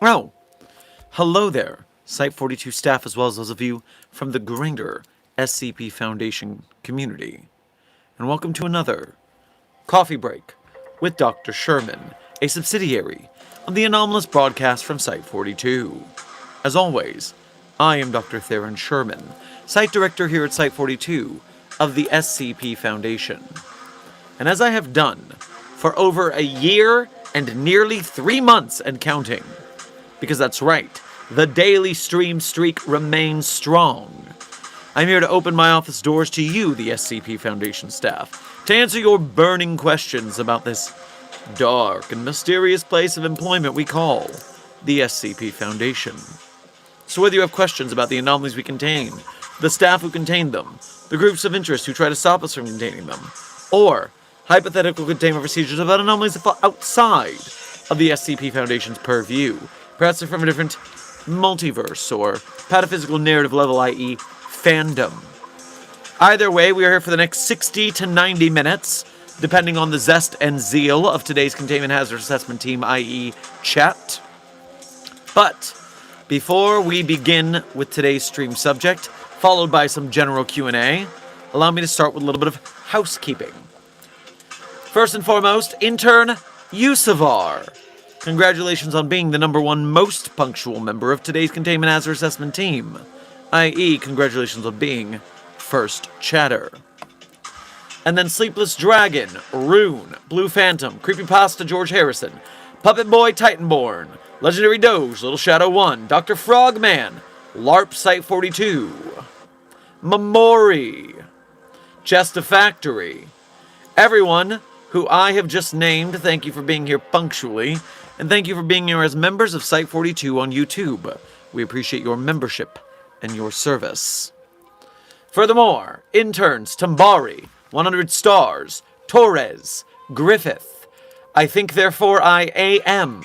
Oh, hello there, Site 42 staff, as well as those of you from the greater SCP Foundation community. And welcome to another Coffee Break with Dr. Sherman, a subsidiary of the anomalous broadcast from Site 42. As always, I am Dr. Theron Sherman, Site Director here at Site 42 of the SCP Foundation. And as I have done for over a year and nearly 3 months and counting, because that's right, the daily stream streak remains strong, I'm here to open my office doors to you, the SCP Foundation staff, to answer your burning questions about this dark and mysterious place of employment we call the SCP Foundation. So whether you have questions about the anomalies we contain, the staff who contain them, the groups of interest who try to stop us from containing them, or hypothetical containment procedures about anomalies that fall outside of the SCP Foundation's purview, perhaps they're from a different multiverse or pataphysical narrative level, i.e. fandom. Either way, we are here for the next 60 to 90 minutes, depending on the zest and zeal of today's Containment Hazard Assessment team, i.e. chat. But before we begin with today's stream subject, followed by some general Q&A, allow me to start with a little bit of housekeeping. First and foremost, intern Yusavar. Congratulations on being the #1 most punctual member of today's Containment Hazard Assessment team, i.e. congratulations on being first chatter. And then Sleepless Dragon, Rune, Blue Phantom, Creepypasta George Harrison, Puppet Boy Titanborn, Legendary Doge, Little Shadow 1, Dr. Frogman, LARP Site 42, Mamori, Chesta Factory. Everyone who I have just named, thank you for being here punctually, and thank you for being here as members of Site 42 on YouTube. We appreciate your membership and your service. Furthermore, interns Tambari, 100 Stars, Torres, Griffith, I Think Therefore I Am,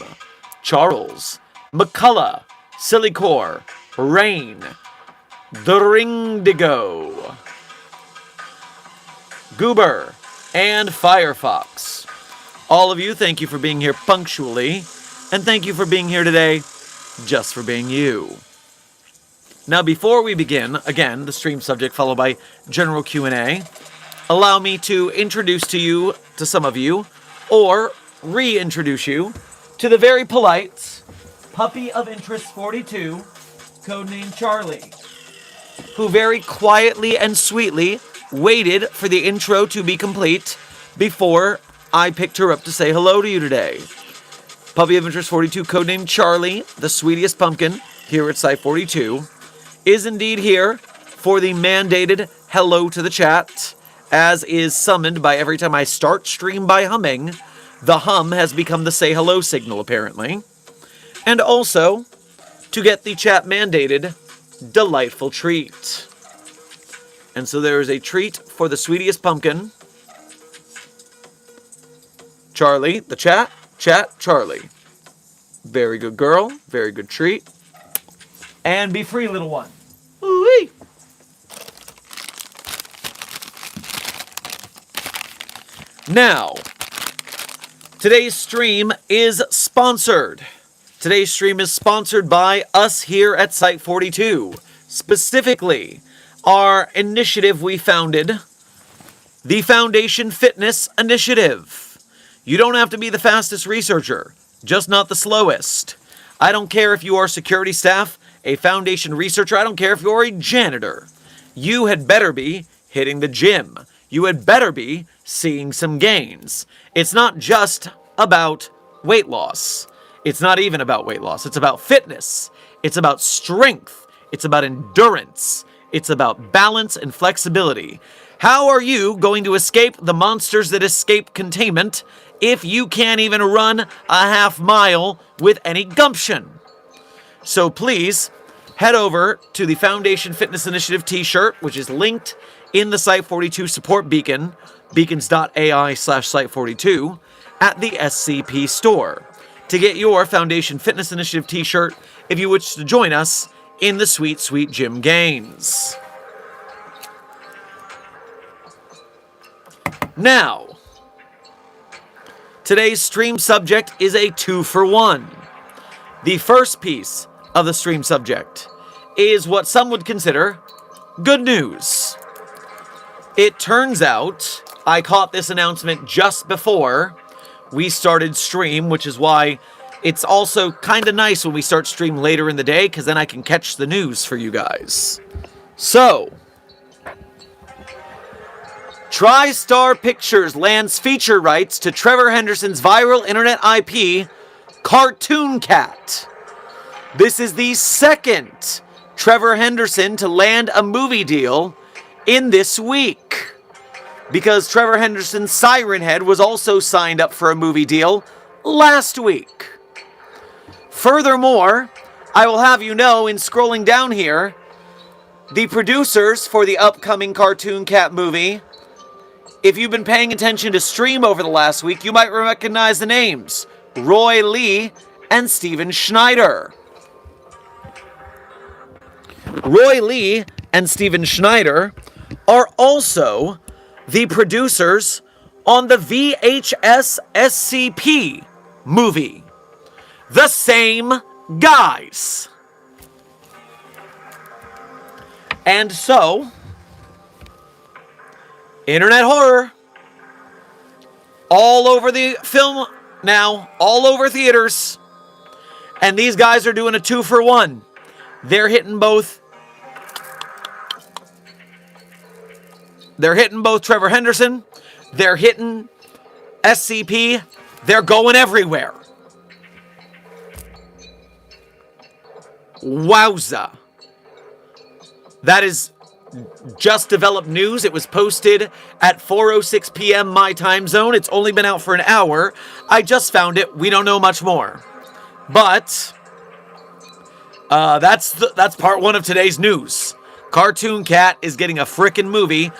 Charles, McCullough, Silicor, Rain, Drindigo, Goober, and Firefox. All of you, thank you for being here punctually, and thank you for being here today just for being you. Now, before we begin, again, the stream subject followed by general Q&A, allow me to introduce to you, to some of you, or reintroduce you to the very polite Puppy of Interest 42, codenamed Charlie, who very quietly and sweetly waited for the intro to be complete before I picked her up to say hello to you today. Puppy of Interest 42, codenamed Charlie, the sweetest pumpkin here at Site 42, is indeed here for the mandated hello to the chat, as is summoned by every time I start stream by humming. The hum has become the say hello signal, apparently. And also, to get the chat mandated delightful treat. And so there is a treat for the sweetest pumpkin, Charlie, the chat, Charlie. Very good girl, very good treat. And be free, little one. Ooh-wee. Now, today's stream is sponsored. Today's stream is sponsored by us here at Site 42. Specifically, our initiative we founded, the Foundation Fitness Initiative. You don't have to be the fastest researcher, just not the slowest. I don't care if you are security staff, a foundation researcher, I don't care if you're a janitor. You had better be hitting the gym. You had better be seeing some gains. It's not just about weight loss. It's not even about weight loss. It's about fitness. It's about strength. It's about endurance. It's about balance and flexibility. How are you going to escape the monsters that escape containment if you can't even run a half mile with any gumption? So please head over to the Foundation Fitness Initiative t-shirt, which is linked in the Site42 support beacon, beacons.ai/Site42, at the SCP store, to get your Foundation Fitness Initiative t-shirt if you wish to join us in the sweet, sweet gym gains. Now, today's stream subject is a 2-for-1. The first piece of the stream subject is what some would consider good news. It turns out I caught this announcement just before we started stream, which is why it's also kind of nice when we start stream later in the day, because then I can catch the news for you guys. So, TriStar Pictures lands feature rights to Trevor Henderson's viral internet IP, Cartoon Cat. This is the second Trevor Henderson to land a movie deal in this week, because Trevor Henderson's Siren Head was also signed up for a movie deal last week. Furthermore, I will have you know, in scrolling down here, the producers for the upcoming Cartoon Cat movie, if you've been paying attention to stream over the last week, you might recognize the names Roy Lee and Steven Schneider. Roy Lee and Steven Schneider are also the producers on the VHS SCP movie. The same guys. And so, internet horror all over the film now, all over theaters. And these guys are doing a 2-for-1. They're hitting both Trevor Henderson. They're hitting SCP. They're going everywhere. Wowza. That is just developed news. It was posted at 4:06 p.m. my time zone. It's only been out for an hour. I just found it. We don't know much more. But that's part one of today's news. Cartoon Cat is getting a frickin' movie.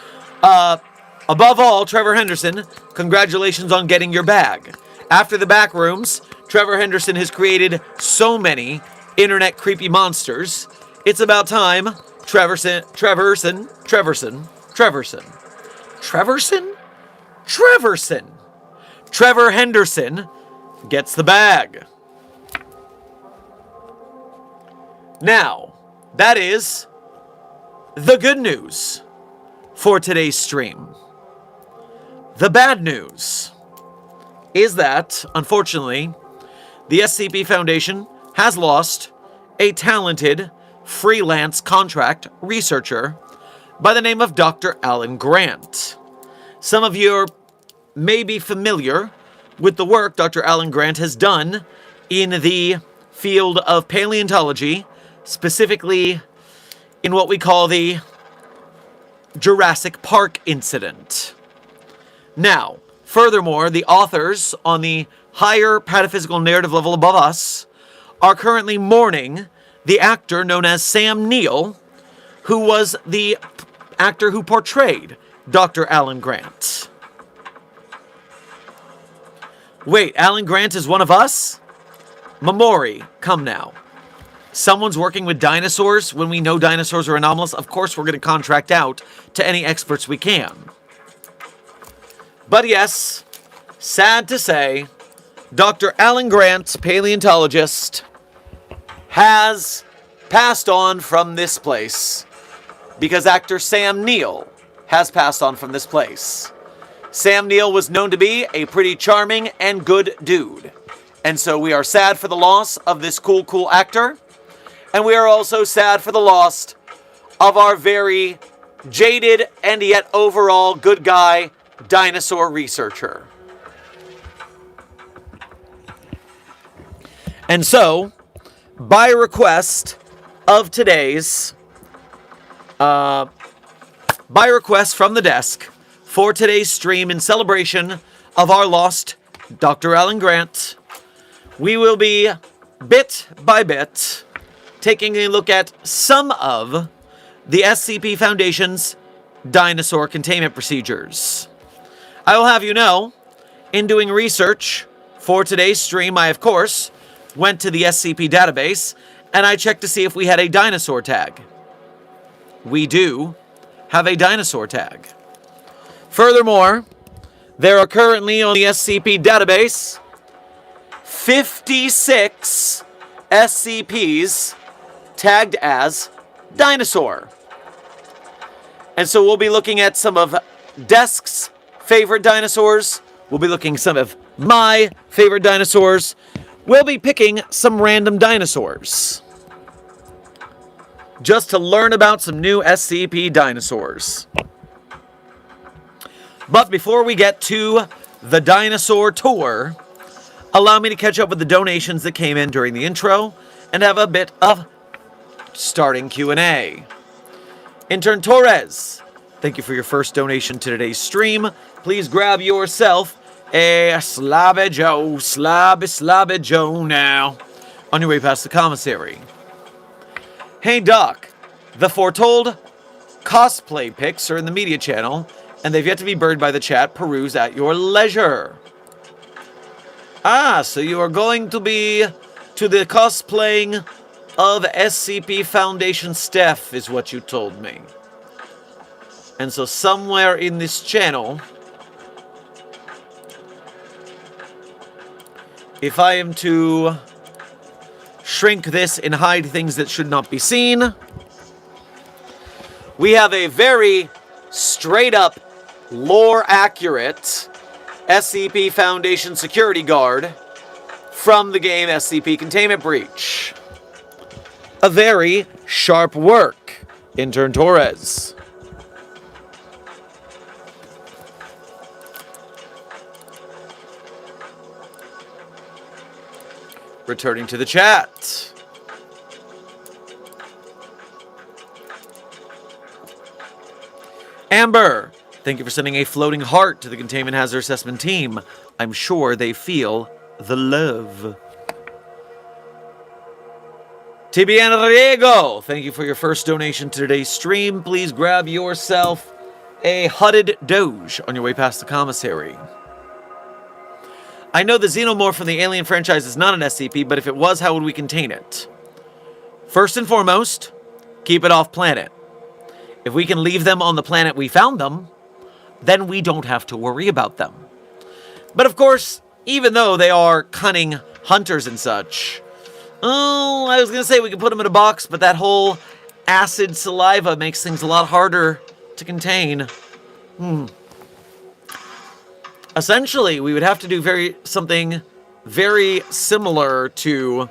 Above all, Trevor Henderson, congratulations on getting your bag. After the back rooms, Trevor Henderson has created so many internet creepy monsters. It's about time Trevor Henderson gets the bag. Now, that is the good news for today's stream. The bad news is that, unfortunately, the SCP Foundation has lost a talented freelance contract researcher by the name of Dr. Alan Grant. Some of you may be familiar with the work Dr. Alan Grant has done in the field of paleontology, specifically in what we call the Jurassic Park incident. Now, furthermore, the authors on the higher pataphysical narrative level above us are currently mourning the actor known as Sam Neill, who was the actor who portrayed Dr. Alan Grant. Wait, Alan Grant is one of us? Mamori, come now. Someone's working with dinosaurs when we know dinosaurs are anomalous. Of course, we're going to contract out to any experts we can. But yes, sad to say, Dr. Alan Grant, paleontologist, has passed on from this place because actor Sam Neill has passed on from this place. Sam Neill was known to be a pretty charming and good dude. And so we are sad for the loss of this cool actor. And we are also sad for the loss of our very jaded and yet overall good guy dinosaur researcher. And so, by request of today's, by request from the desk, for today's stream in celebration of our lost Dr. Alan Grant, we will be, bit by bit, taking a look at some of the SCP Foundation's dinosaur containment procedures. I will have you know, in doing research for today's stream, I, of course, went to the SCP database, and I checked to see if we had a dinosaur tag. We do have a dinosaur tag. Furthermore, there are currently on the SCP database 56 SCPs tagged as dinosaur. And so we'll be looking at some of Desk's favorite dinosaurs. We'll be looking at some of my favorite dinosaurs. We'll be picking some random dinosaurs, just to learn about some new SCP dinosaurs. But before we get to the dinosaur tour, allow me to catch up with the donations that came in during the intro and have a bit of starting Q&A. Intern Torres, thank you for your first donation to today's stream. Please grab yourself a slabby Joe now, on your way past the commissary. Hey Doc, the foretold cosplay pics are in the media channel, and they've yet to be burned by the chat. Peruse at your leisure. Ah, so you are going to be to the cosplaying of SCP Foundation staff, is what you told me. And so somewhere in this channel, if I am to shrink this and hide things that should not be seen, we have a very straight up, lore accurate SCP Foundation security guard from the game SCP Containment Breach. A very sharp work, Intern Torres. Returning to the chat. Amber, thank you for sending a floating heart to the Containment Hazard Assessment team. I'm sure they feel the love. TBN Riego, thank you for your first donation to today's stream. Please grab yourself a Hudded Doge on your way past the commissary. I know the Xenomorph from the Alien franchise is not an SCP, but if it was, how would we contain it? First and foremost, keep it off planet. If we can leave them on the planet we found them, then we don't have to worry about them. But of course, even though they are cunning hunters and such, oh, I was going to say we could put them in a box, but that whole acid saliva makes things a lot harder to contain. Essentially, we would have to do something very similar to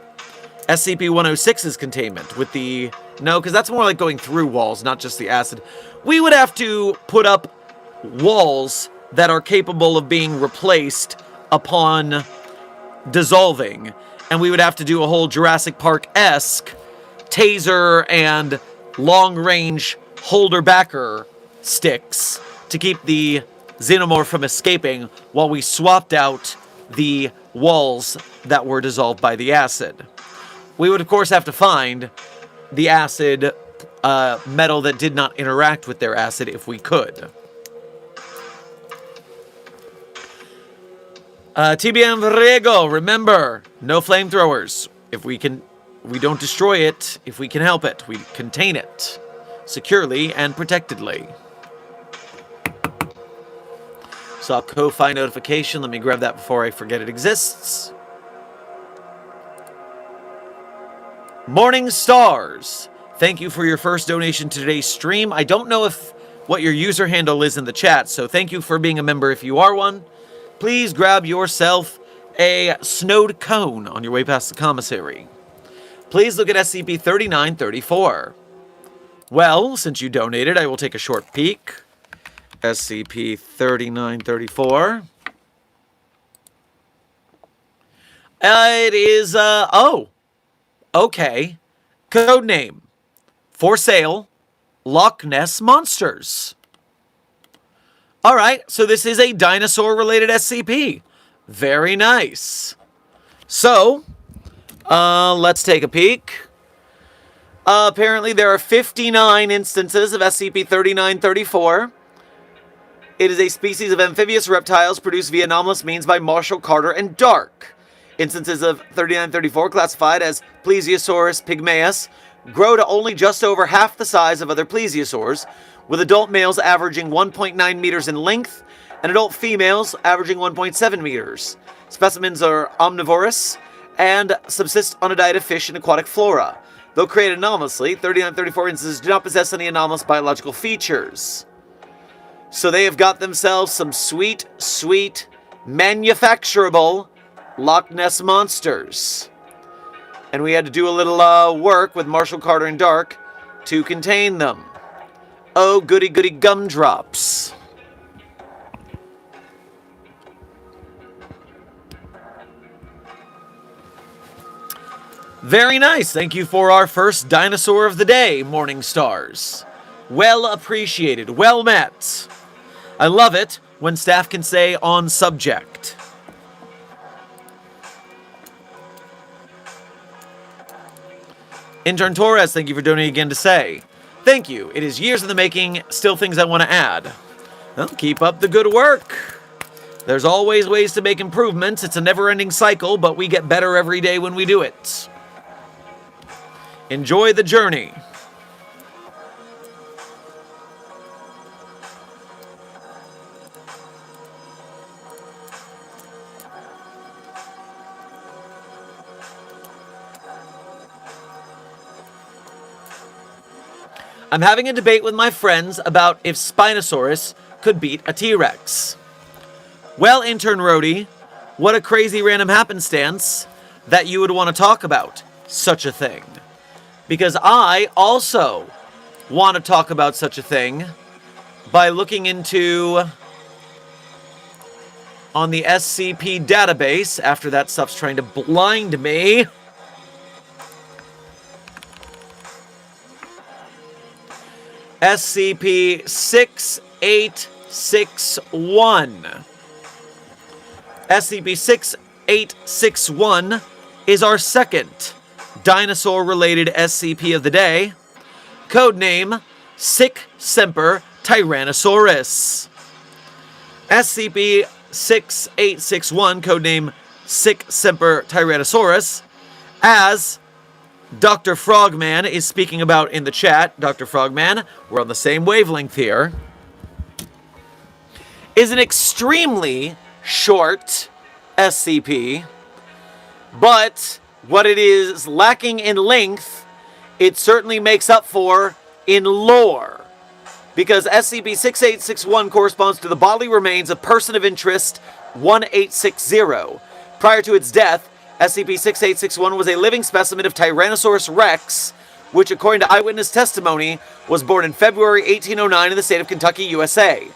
SCP-106's containment with the... No, because that's more like going through walls, not just the acid. We would have to put up walls that are capable of being replaced upon dissolving. And we would have to do a whole Jurassic Park-esque taser and long-range holder-backer sticks to keep the Xenomorph from escaping while we swapped out the walls that were dissolved by the acid. We would, of course, have to find the acid metal that did not interact with their acid if we could. TBM Virego, remember, no flamethrowers. If we don't destroy it, if we can help it, we contain it securely and protectedly. Saw Ko-Fi notification. Let me grab that before I forget it exists. Morning Stars, thank you for your first donation to today's stream. I don't know what your user handle is in the chat, so thank you for being a member if you are one. Please grab yourself a snowed cone on your way past the commissary. Please look at SCP-3934. Well, since you donated, I will take a short peek. SCP-3934. It is, okay. Codename. For sale, Loch Ness Monsters. Alright, so this is a dinosaur-related SCP. Very nice. So, let's take a peek. Apparently there are 59 instances of SCP-3934. It is a species of amphibious reptiles produced via anomalous means by Marshall, Carter, and Dark. Instances of 3934 classified as Plesiosaurus pygmaeus grow to only just over half the size of other plesiosaurs, with adult males averaging 1.9 meters in length and adult females averaging 1.7 meters. Specimens are omnivorous and subsist on a diet of fish and aquatic flora. Though created anomalously, 3934 instances do not possess any anomalous biological features. So they have got themselves some sweet, sweet, manufacturable Loch Ness monsters. And we had to do a little work with Marshall, Carter, and Dark to contain them. Oh, goody goody gumdrops. Very nice. Thank you for our first dinosaur of the day, Morning Stars. Well appreciated. Well met. I love it when staff can say on subject. Intern Torres, thank you for donating again to say. Thank you. It is years in the making. Still things I want to add. Well, keep up the good work. There's always ways to make improvements. It's a never-ending cycle, but we get better every day when we do it. Enjoy the journey. I'm having a debate with my friends about if Spinosaurus could beat a T-Rex. Well, Intern Rhodey, what a crazy random happenstance that you would want to talk about such a thing. Because I also want to talk about such a thing by looking into on the SCP database, after that stuff's trying to blind me. SCP-6861. SCP-6861 is our second dinosaur-related SCP of the day. Codename Sic Semper Tyrannosaurus. SCP-6861, codename Sic Semper Tyrannosaurus, as Dr. Frogman is speaking about in the chat. Dr. Frogman, we're on the same wavelength here. Is an extremely short SCP, but what it is lacking in length, it certainly makes up for in lore. Because SCP-6861 corresponds to the bodily remains of person of interest 1860. Prior to its death, SCP-6861 was a living specimen of Tyrannosaurus rex, which, according to eyewitness testimony, was born in February 1809 in the state of Kentucky, USA.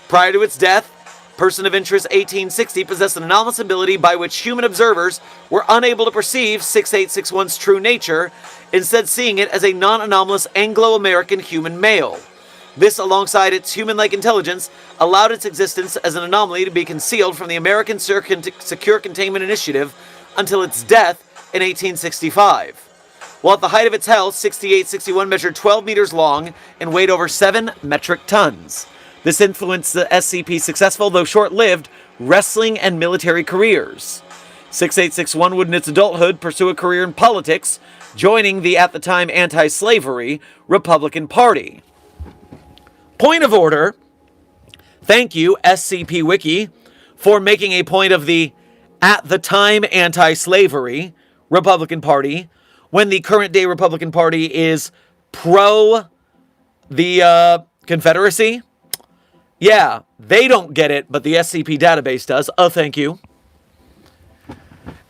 Prior to its death, person of interest 1860 possessed an anomalous ability by which human observers were unable to perceive 6861's true nature, instead seeing it as a non-anomalous Anglo-American human male. This, alongside its human-like intelligence, allowed its existence as an anomaly to be concealed from the American Secure Containment Initiative until its death in 1865. While at the height of its health, 6861 measured 12 meters long and weighed over 7 metric tons. This influenced the SCP's successful, though short-lived, wrestling and military careers. 6861 would in its adulthood pursue a career in politics, joining the at the time anti-slavery Republican Party. Point of order. Thank you, SCP Wiki, for making a point of the at the time anti-slavery Republican Party, when the current day Republican Party is pro the Confederacy. Yeah, they don't get it, but the SCP database does. Oh, thank you.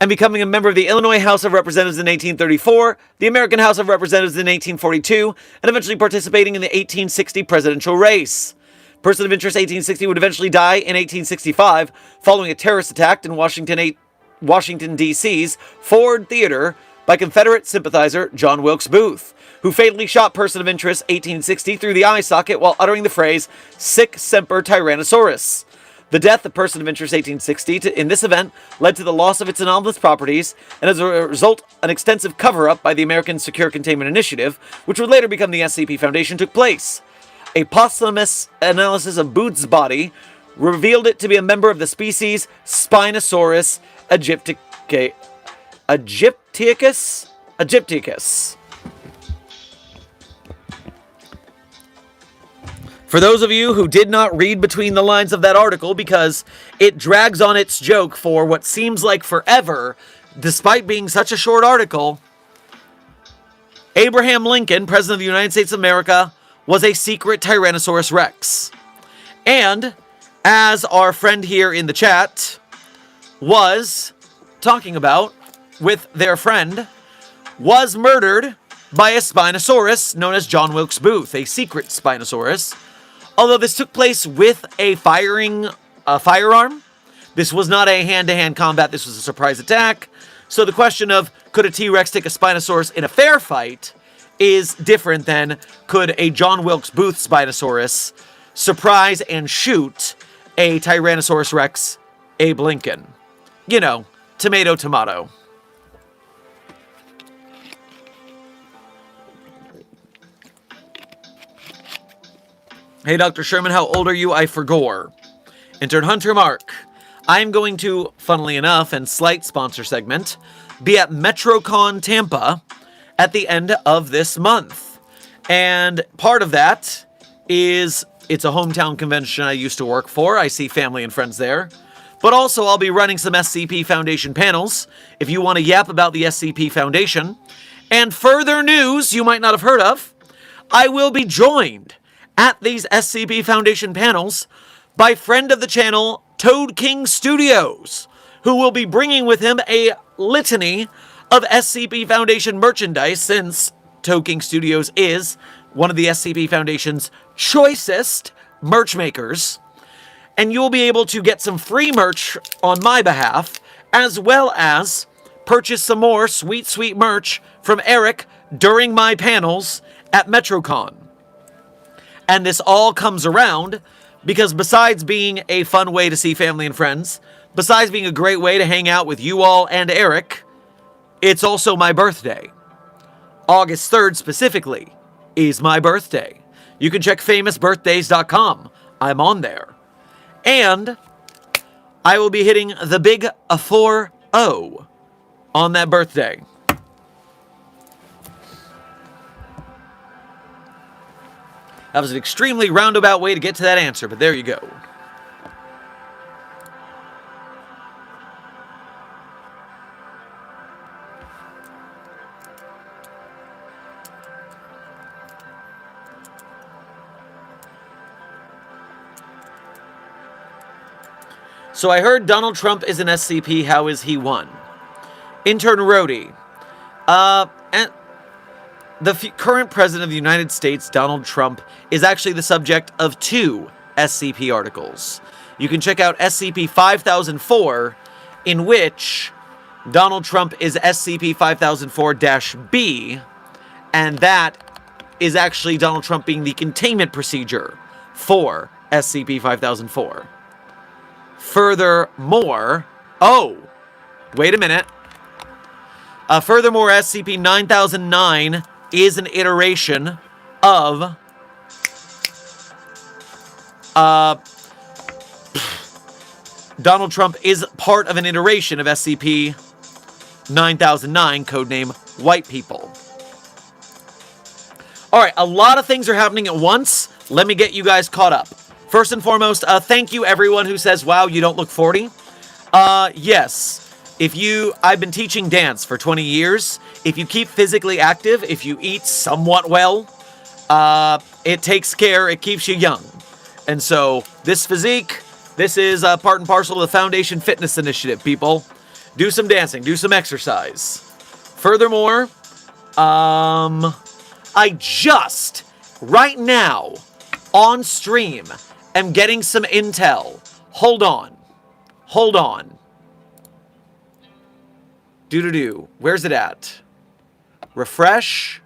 and becoming a member of the Illinois House of Representatives in 1834, the American House of Representatives in 1842, and eventually participating in the 1860 presidential race. Person of interest 1860 would eventually die in 1865 following a terrorist attack in Washington, D.C.'s Ford Theater by Confederate sympathizer John Wilkes Booth, who fatally shot person of interest 1860 through the eye socket while uttering the phrase, "Sic semper Tyrannosaurus." The death of person of interest 1860 in this event led to the loss of its anomalous properties, and as a result, an extensive cover-up by the American Secure Containment Initiative, which would later become the SCP Foundation, took place. A posthumous analysis of Booth's body revealed it to be a member of the species Spinosaurus aegyptiacus. For those of you who did not read between the lines of that article, because it drags on its joke for what seems like forever, despite being such a short article, Abraham Lincoln, President of the United States of America, was a secret Tyrannosaurus Rex. And, as our friend here in the chat was talking about with their friend, was murdered by a Spinosaurus known as John Wilkes Booth, a secret Spinosaurus. Although this took place with a firearm, this was not a hand-to-hand combat, this was a surprise attack. So the question of, could a T-Rex take a Spinosaurus in a fair fight, is different than, could a John Wilkes Booth Spinosaurus surprise and shoot a Tyrannosaurus Rex, Abe Lincoln. You know, tomato, tomato. Hey, Dr. Sherman, how old are you? I forgore. Intern Hunter Mark. I'm going to, funnily enough, and slight sponsor segment, be at MetroCon Tampa at the end of this month. And part of that is, it's a hometown convention I used to work for. I see family and friends there. But also, I'll be running some SCP Foundation panels if you want to yap about the SCP Foundation. And further news you might not have heard of, I will be joined at these SCP Foundation panels by friend of the channel, Toad King Studios, who will be bringing with him a litany of SCP Foundation merchandise, since Toad King Studios is one of the SCP Foundation's choicest merch makers. And you'll be able to get some free merch on my behalf, as well as purchase some more sweet, sweet merch from Eric during my panels at MetroCon. And this all comes around because besides being a fun way to see family and friends, besides being a great way to hang out with you all and Eric, it's also my birthday. August 3rd specifically is my birthday. You can check famousbirthdays.com. I'm on there. And I will be hitting the big 4-0 on that birthday. That was an extremely roundabout way to get to that answer, but there you go. So I heard Donald Trump is an SCP. How is he one? Intern Rhodey. And the current president of the United States, Donald Trump, is actually the subject of 2 SCP articles. You can check out SCP 5004, in which Donald Trump is SCP 5004-B, and that is actually Donald Trump being the containment procedure for SCP 5004. Furthermore, wait a minute. Furthermore, SCP 9009 is an iteration of Donald Trump is part of an iteration of SCP 9009, codename White People. Alright, a lot of things are happening at once. Let me get you guys caught up. First and foremost, thank you everyone who says, wow, you don't look 40. Yes. I've been teaching dance for 20 years. If you keep physically active, if you eat somewhat well, it takes care, it keeps you young. And so, this physique, this is part and parcel of the Foundation Fitness Initiative, people. Do some dancing. Do some exercise. Furthermore, I just, right now, on stream, am getting some intel. Hold on. Hold on. Do-do-do. Where's it at? Refresh.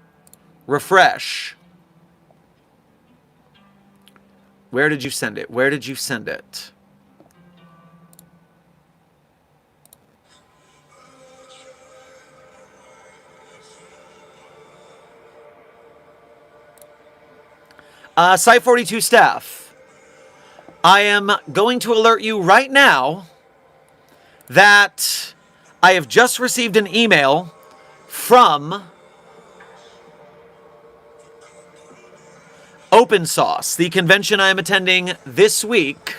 Refresh. Where did you send it? Where did you send it? Site 42 staff. I am going to alert you right now that I have just received an email from Open Sauce, the convention I am attending this week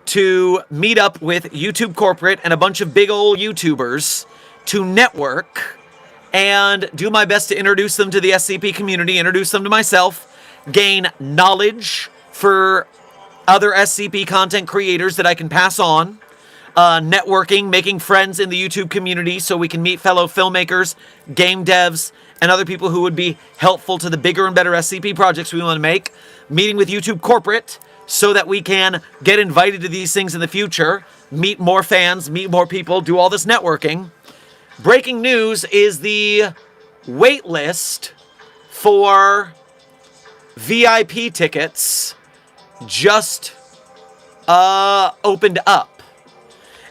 to meet up with YouTube Corporate and a bunch of big old YouTubers to network and do my best to introduce them to the SCP community, introduce them to myself, gain knowledge for other SCP content creators that I can pass on, networking, making friends in the YouTube community so we can meet fellow filmmakers, game devs, and other people who would be helpful to the bigger and better SCP projects we want to make, meeting with YouTube Corporate so that we can get invited to these things in the future, meet more fans, meet more people, do all this networking. Breaking news is the wait list for VIP tickets just opened up.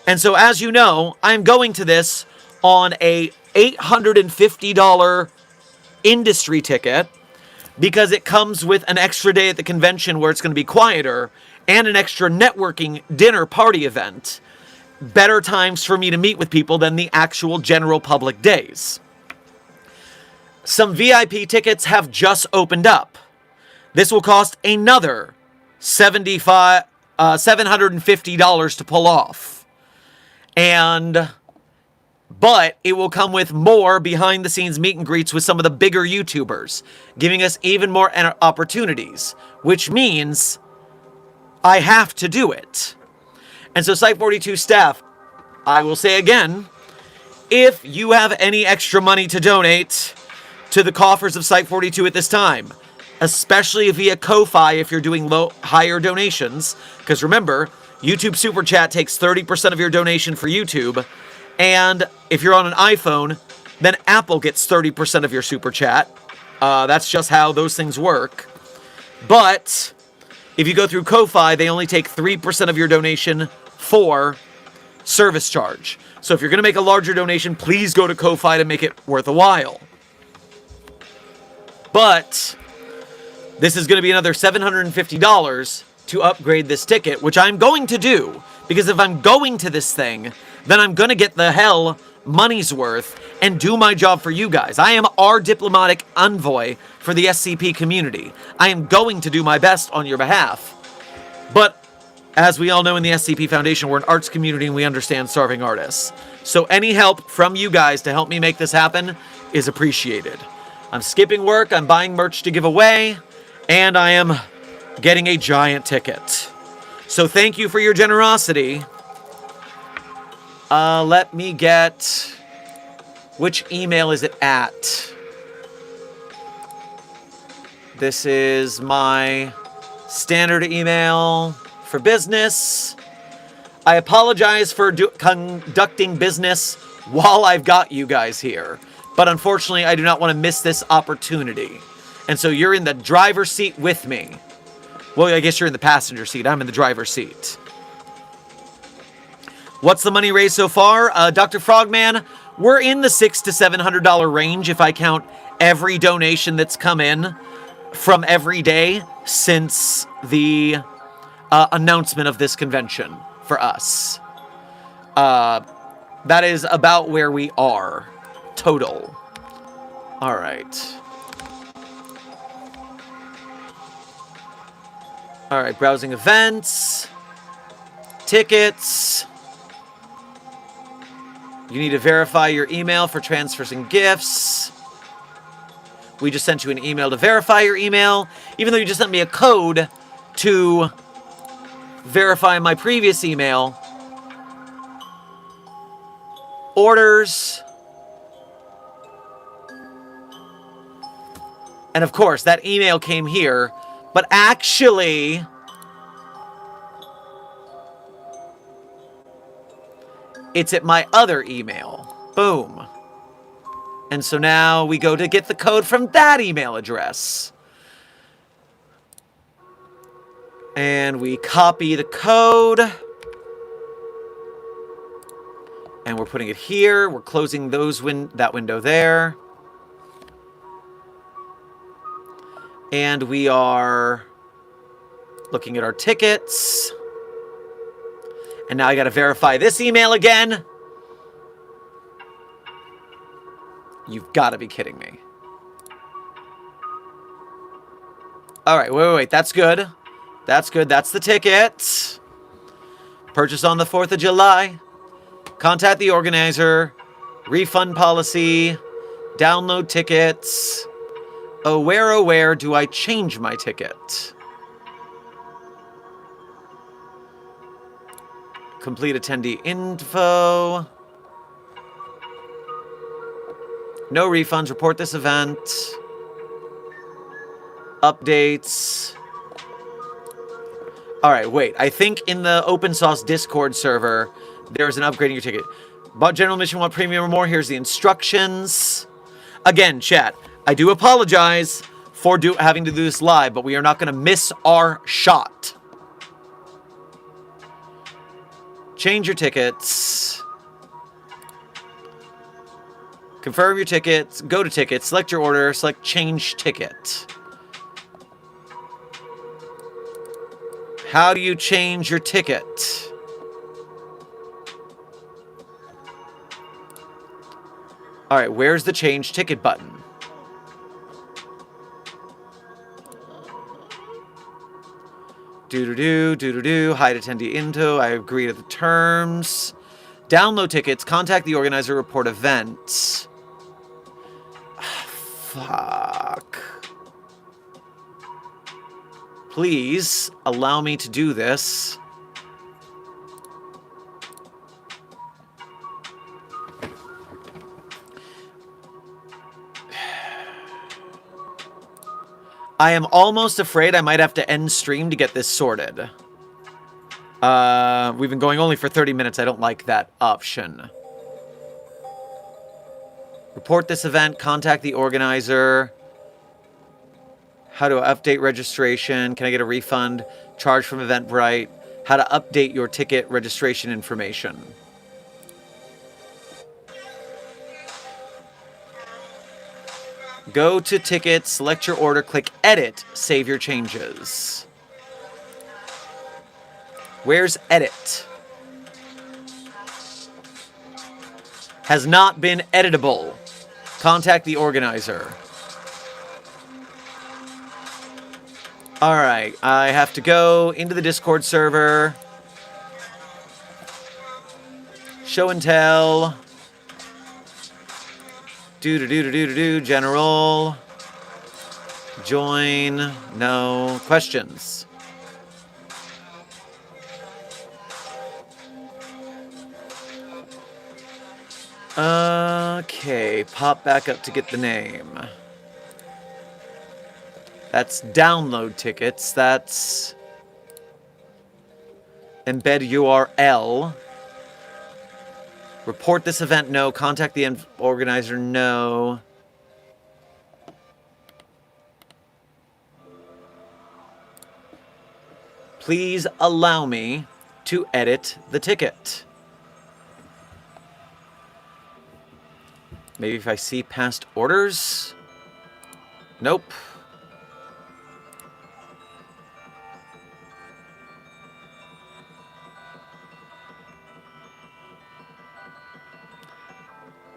And so, as you know, I'm going to this on a $850 industry ticket because it comes with an extra day at the convention where it's going to be quieter and an extra networking dinner party event. Better times for me to meet with people than the actual general public days. Some VIP tickets have just opened up. This will cost another $750 to pull off. But it will come with more behind-the-scenes meet and greets with some of the bigger YouTubers, giving us even more opportunities, which means I have to do it. And so Site 42 staff, I will say again, if you have any extra money to donate to the coffers of Site 42 at this time, especially via Ko-Fi if you're doing higher donations, because remember, YouTube Super Chat takes 30% of your donation for YouTube, and if you're on an iPhone, then Apple gets 30% of your Super Chat. That's just how those things work. But if you go through Ko-Fi, they only take 3% of your donation for service charge. So if you're going to make a larger donation, please go to Ko-Fi to make it worth a while. But this is going to be another $750 to upgrade this ticket, which I'm going to do, because if I'm going to this thing, then I'm going to get the hell money's worth and do my job for you guys. I am our diplomatic envoy for the SCP community. I am going to do my best on your behalf. But as we all know in the SCP Foundation, we're an arts community and we understand starving artists. So any help from you guys to help me make this happen is appreciated. I'm skipping work, I'm buying merch to give away, and I am getting a giant ticket. So thank you for your generosity. Let me get... Which email is it at? This is my standard email for business. I apologize for conducting business while I've got you guys here. But unfortunately, I do not want to miss this opportunity. And so you're in the driver's seat with me. Well, I guess you're in the passenger seat. I'm in the driver's seat. What's the money raised so far? Dr. Frogman, we're in the $600 to $700 range if I count every donation that's come in from every day since the announcement of this convention for us. That is about where we are. Total. All right. All right, browsing events. Tickets. You need to verify your email for transfers and gifts. We just sent you an email to verify your email, even though you just sent me a code to verify my previous email. orders. And of course, that email came here, but actually, it's at my other email. Boom. And so now we go to get the code from that email address. And we copy the code. And we're putting it here. We're closing that window there. And we are looking at our tickets. And now I got to verify this email again. You've got to be kidding me. All right, wait. That's good. That's good. That's the ticket. Purchase on the 4th of July. Contact the organizer. Refund policy. Download tickets. Oh, where do I change my ticket? Complete attendee info. No refunds. Report this event. Updates. All right, wait. I think in the open source Discord server, there's an upgrading your ticket. Bought general admission, want premium or more? Here's the instructions. Again, chat, I do apologize for having to do this live, but we are not going to miss our shot. Change your tickets. Confirm your tickets. Go to tickets. Select your order. Select change ticket. How do you change your ticket? All right, where's the change ticket button? Do-do-do, hide attendee info. I agree to the terms. Download tickets. Contact the organizer. Report event. Fuck. Please allow me to do this. I am almost afraid I might have to end stream to get this sorted. We've been going only for 30 minutes. I don't like that option. Report this event. Contact the organizer. How to update registration. Can I get a refund? Charge from Eventbrite. How to update your ticket registration information. Go to tickets, select your order, click edit, save your changes. Where's edit? Has not been editable. Contact the organizer. Alright, I have to go into the Discord server. Show and tell. General. Join. No. Questions. Okay, pop back up to get the name. That's download tickets. That's embed URL. Report this event, no. Contact the organizer, no. Please allow me to edit the ticket. Maybe if I see past orders? Nope.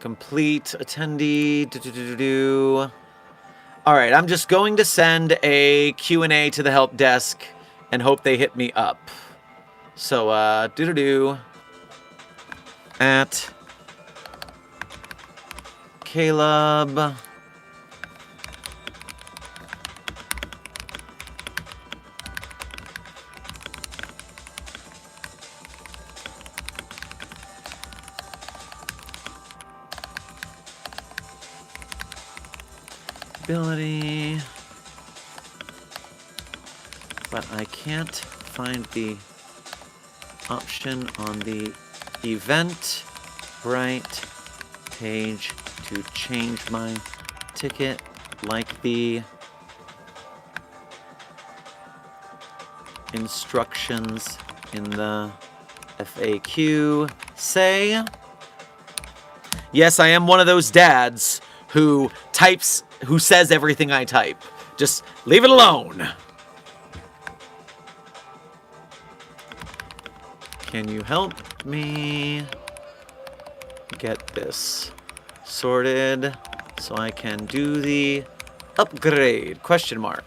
Complete attendee. All right, I'm just going to send a Q&A to the help desk and hope they hit me up. So, at Caleb. ability. But I can't find the option on the Eventbrite page to change my ticket like the instructions in the FAQ say. Yes, I am one of those dads who says everything I type. Just leave it alone. Can you help me get this sorted so I can do the upgrade? Question mark.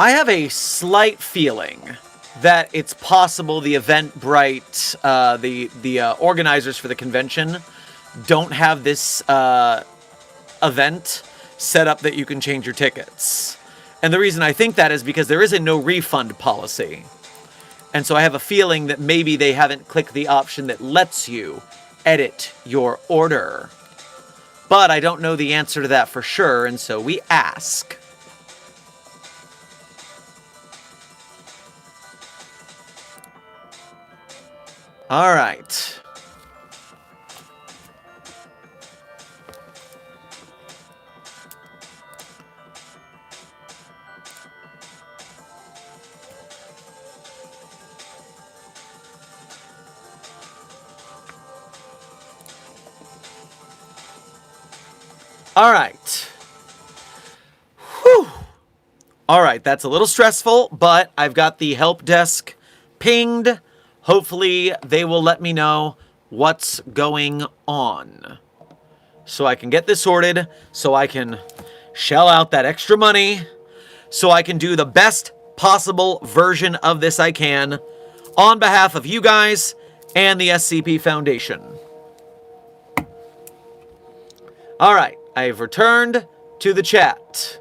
I have a slight feeling that it's possible the Eventbrite, the organizers for the convention, don't have this event set up that you can change your tickets. And the reason I think that is because there is a no refund policy. And so I have a feeling that maybe they haven't clicked the option that lets you edit your order. But I don't know the answer to that for sure, and so we ask. All right. All right. Whew. All right, that's a little stressful, but I've got the help desk pinged. Hopefully, they will let me know what's going on. So I can get this sorted, so I can shell out that extra money, so I can do the best possible version of this I can on behalf of you guys and the SCP Foundation. All right, I've returned to the chat.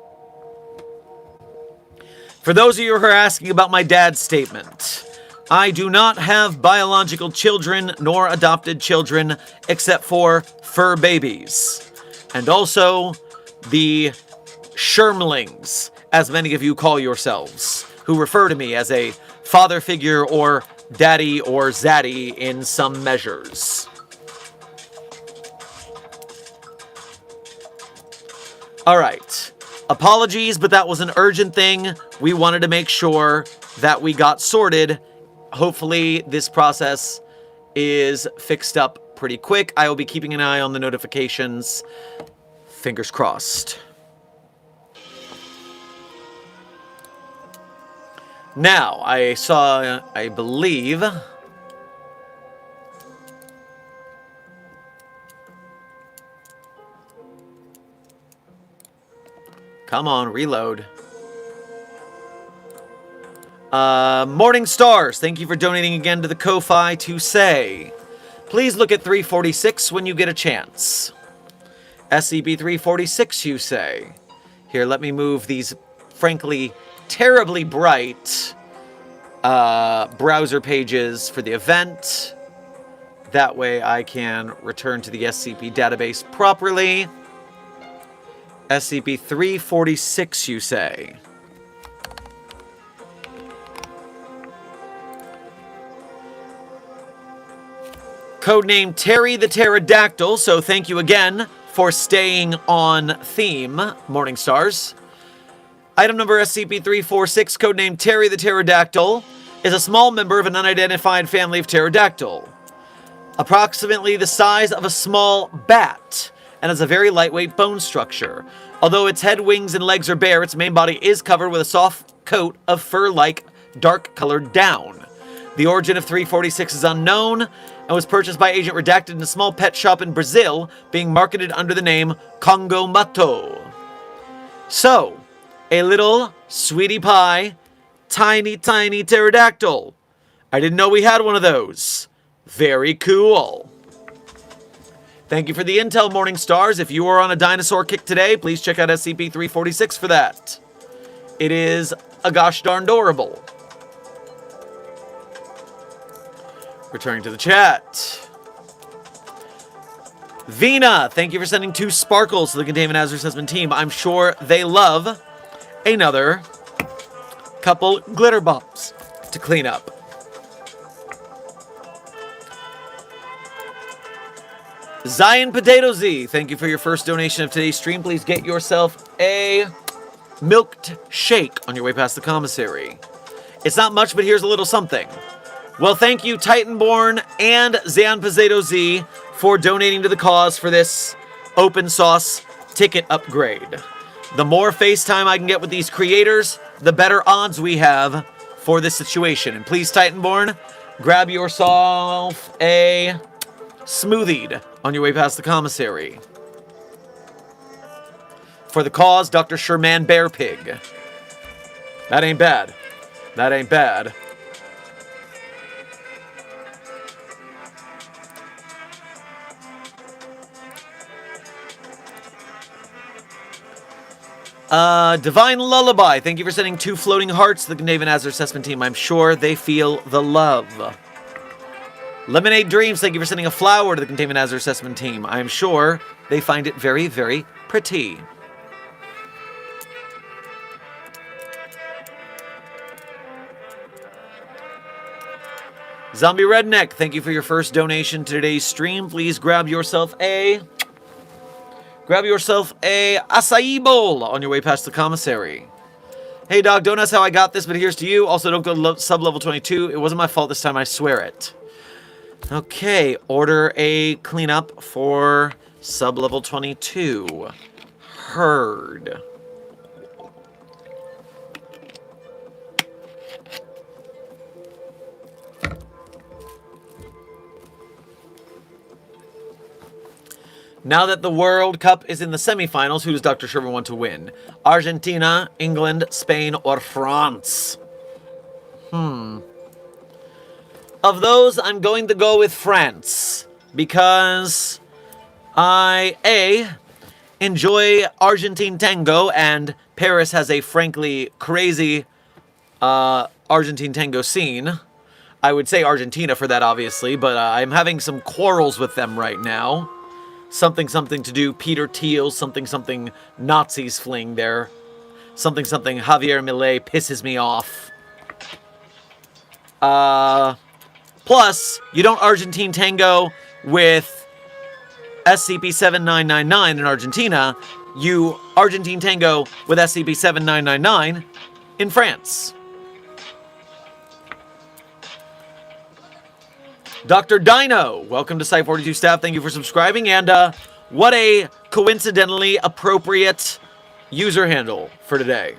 For those of you who are asking about my dad's statement, I do not have biological children nor adopted children except for fur babies. And also the Shermlings, as many of you call yourselves, who refer to me as a father figure or daddy or zaddy in some measures. All right. Apologies, but that was an urgent thing. We wanted to make sure that we got sorted. Hopefully, this process is fixed up pretty quick. I will be keeping an eye on the notifications. Fingers crossed. Now, I believe... Come on, reload. Morning Stars, thank you for donating again to the Ko-Fi to say, please look at 346 when you get a chance. SCP-346, you say. Here, let me move these, frankly, terribly bright browser pages for the event. That way I can return to the SCP database properly. SCP-346, you say. Codename Terry the Pterodactyl, so thank you again for staying on theme, Morning Stars. Item number SCP-346, codename Terry the Pterodactyl, is a small member of an unidentified family of pterodactyl. Approximately the size of a small bat, and has a very lightweight bone structure. Although its head, wings, and legs are bare, its main body is covered with a soft coat of fur-like, dark-colored down. The origin of 346 is unknown, and was purchased by Agent Redacted in a small pet shop in Brazil, being marketed under the name Congo Mato. So, a little sweetie pie, tiny, tiny pterodactyl. I didn't know we had one of those. Very cool. Thank you for the intel, Morning Stars. If you are on a dinosaur kick today, please check out SCP-346 for that. It is a gosh darn adorable. Returning to the chat. Vina, thank you for sending 2 sparkles to the Containment Hazard Assessment team. I'm sure they love another couple glitter bombs to clean up. Zion Potato Z, thank you for your first donation of today's stream. Please get yourself a milked shake on your way past the commissary. It's not much, but here's a little something. Well, thank you, Titanborn and Zion Potato Z, for donating to the cause for this open sauce ticket upgrade. The more FaceTime I can get with these creators, the better odds we have for this situation. And please, Titanborn, grab yourself a smoothied on your way past the commissary. For the cause, Dr. Sherman Bear Pig. That ain't bad. That ain't bad. Divine Lullaby, thank you for sending 2 floating hearts to the Containment Hazard Assessment team. I'm sure they feel the love. Lemonade Dreams, thank you for sending a flower to the Containment Hazard Assessment team. I'm sure they find it very, very pretty. Zombie Redneck, thank you for your first donation to today's stream. Please grab yourself a acai bowl on your way past the commissary. Hey dog, don't ask how I got this, but here's to you. Also, don't go to sub-level 22. It wasn't my fault this time, I swear it. Okay, order a cleanup for sub-level 22. Heard. Now that the World Cup is in the semifinals, who does Dr. Sherman want to win? Argentina, England, Spain, or France? Of those, I'm going to go with France. Because I, A, enjoy Argentine tango, and Paris has a frankly crazy Argentine tango scene. I would say Argentina for that, obviously, but I'm having some quarrels with them right now. Something to do Peter Thiel, something Nazis fling there. Something Javier Milei pisses me off. Plus, you don't Argentine tango with SCP-7999 in Argentina. You Argentine tango with SCP-7999 in France. Dr. Dino, welcome to Site42 staff. Thank you for subscribing. And what a coincidentally appropriate user handle for today.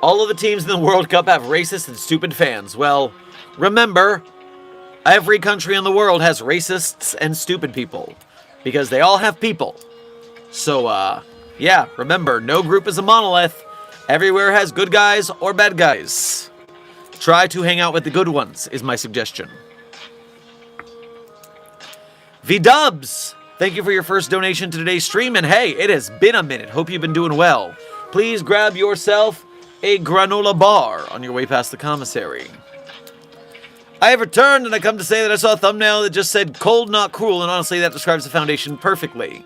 All of the teams in the World Cup have racist and stupid fans. Well, remember, every country in the world has racists and stupid people. Because they all have people. So, yeah, remember, no group is a monolith. Everywhere has good guys or bad guys. Try to hang out with the good ones, is my suggestion. V-Dubs, thank you for your first donation to today's stream. And hey, it has been a minute. Hope you've been doing well. Please grab yourself a granola bar on your way past the commissary. I have returned, and I come to say that I saw a thumbnail that just said cold, not cruel, and honestly, that describes the Foundation perfectly.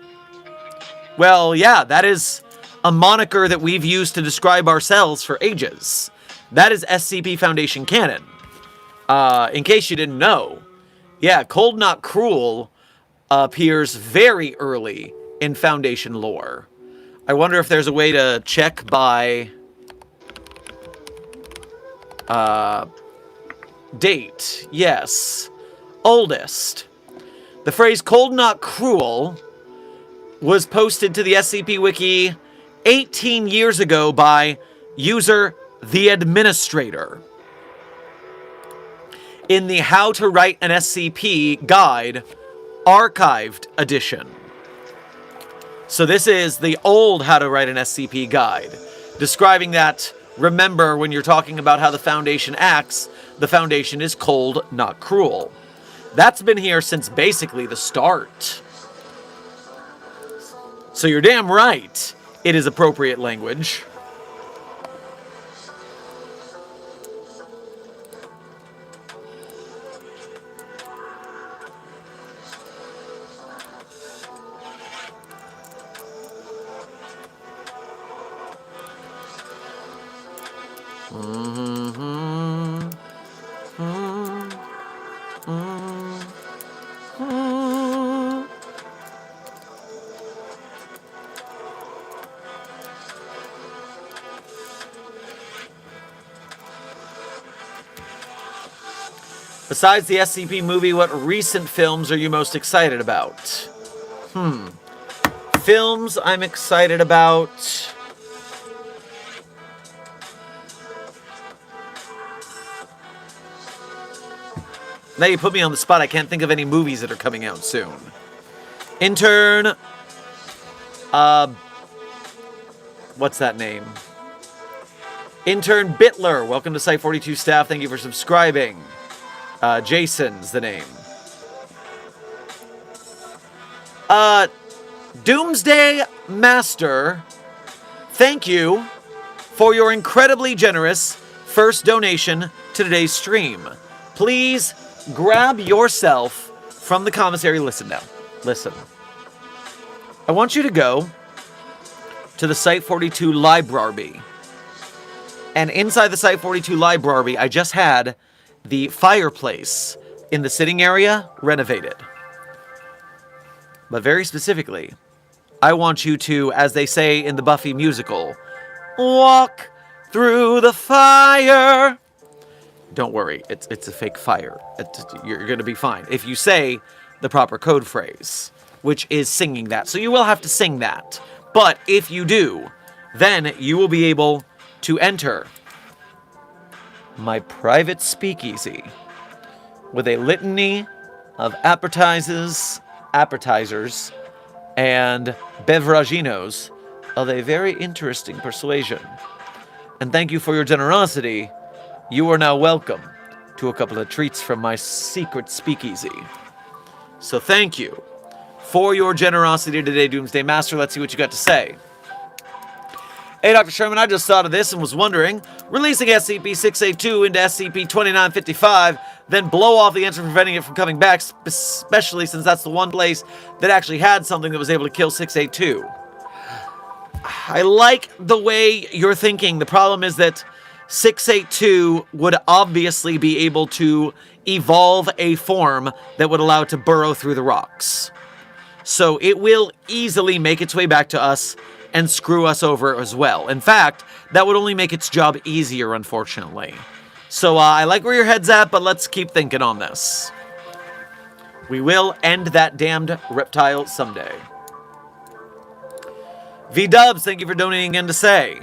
Well, yeah, that is a moniker that we've used to describe ourselves for ages. That is SCP Foundation canon. In case you didn't know, yeah, cold, not cruel appears very early in Foundation lore. I wonder if there's a way to check by Date, yes. Oldest. The phrase cold not cruel was posted to the SCP Wiki 18 years ago by user The Administrator in the How to Write an SCP Guide Archived Edition. So this is the old How to Write an SCP Guide, describing that, remember, when you're talking about how the Foundation acts, the Foundation is cold, not cruel. That's been here since basically the start. So you're damn right it is appropriate language. Besides the SCP movie, what recent films are you most excited about? Films I'm excited about. Now you put me on the spot. I can't think of any movies that are coming out soon. Intern. What's that name? Intern Bitler. Welcome to Site 42 staff. Thank you for subscribing. Jason's the name. Doomsday Master, thank you for your incredibly generous first donation to today's stream. Please grab yourself from the commissary. Listen now. Listen. I want you to go to the Site 42 library. And inside the Site 42 library, I just had the fireplace in the sitting area renovated. But very specifically, I want you to, as they say in the Buffy musical, walk through the fire. Don't worry, it's a fake fire. You're going to be fine if you say the proper code phrase, which is singing that. So you will have to sing that. But if you do, then you will be able to enter my private speakeasy with a litany of appetizers, and beveraginos of a very interesting persuasion. And thank you for your generosity. You are now welcome to a couple of treats from my secret speakeasy. So thank you for your generosity today, Doomsday Master. Let's see what you got to say. Hey, Dr. Sherman, I just thought of this and was wondering, releasing SCP-682 into SCP-2955, then blow off the engine preventing it from coming back, especially since that's the one place that actually had something that was able to kill 682. I like the way you're thinking. The problem is that 682 would obviously be able to evolve a form that would allow it to burrow through the rocks. So it will easily make its way back to us and screw us over as well. In fact, that would only make its job easier, unfortunately. So I like where your head's at, but let's keep thinking on this. We will end that damned reptile someday. V-Dubs, thank you for donating again to say,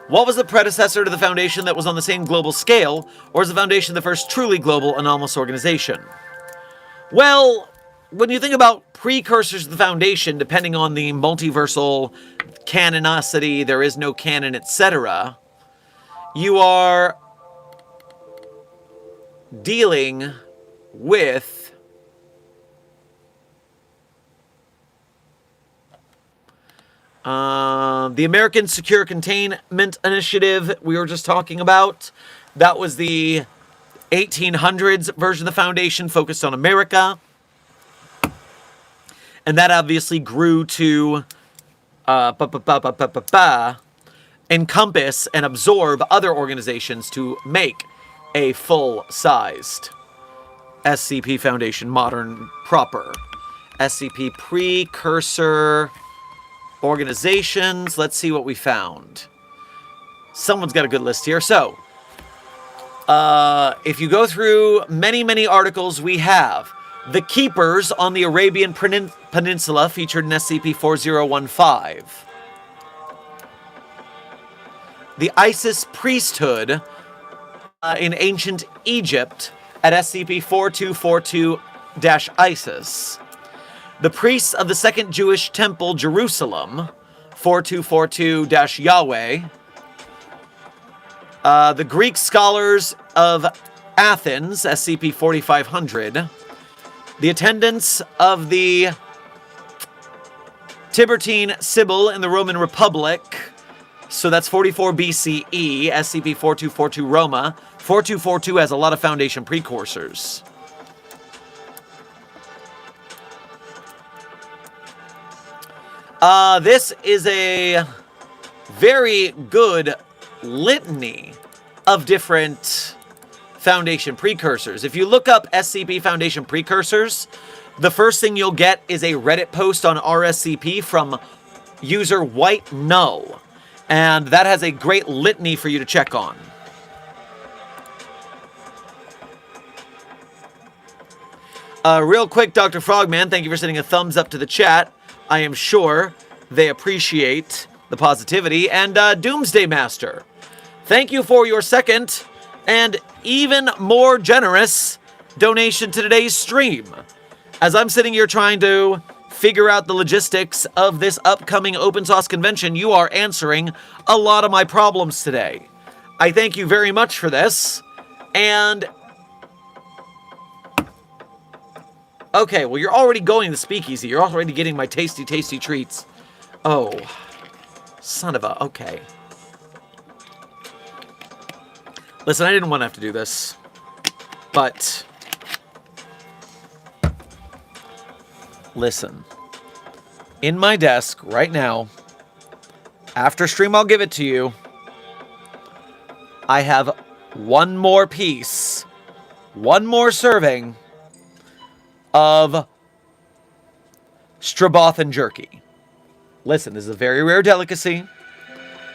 what was the predecessor to the Foundation that was on the same global scale, or is the Foundation the first truly global anomalous organization? Well, when you think about precursors to the Foundation, depending on the multiversal canonicity, there is no canon, etc., you are dealing with the American Secure Containment Initiative we were just talking about. That was the 1800s version of the Foundation focused on America. And that obviously grew to encompass and absorb other organizations to make a full-sized SCP Foundation modern proper. SCP precursor organizations. Let's see what we found. Someone's got a good list here. So, If you go through many, many articles, we have the Keepers on the Arabian Peninsula, featured in SCP-4015. The Isis Priesthood in ancient Egypt at SCP-4242-ISIS. The Priests of the Second Jewish Temple, Jerusalem, 4242-Yahweh. The Greek Scholars of Athens, SCP-4500. The attendants of the Tiburtine Sibyl in the Roman Republic, so that's 44 BCE, SCP-4242 Roma. 4242 has a lot of Foundation precursors. This is a very good litany of different Foundation precursors. If you look up SCP Foundation precursors, the first thing you'll get is a Reddit post on RSCP from user White Null, and that has a great litany for you to check on. Real quick, Dr. Frogman, thank you for sending a thumbs up to the chat. I am sure they appreciate the positivity. And Doomsday Master, thank you for your second and even more generous donation to today's stream. As I'm sitting here trying to figure out the logistics of this upcoming open source convention, you are answering a lot of my problems today. I thank you very much for this. And okay, well, you're already going to the speakeasy. You're already getting my tasty, tasty treats. Oh, son of a... Okay. Listen, I didn't want to have to do this, but... Listen. In my desk right now, after stream I'll give it to you, I have one more piece, one more serving of Strabothan jerky. Listen, this is a very rare delicacy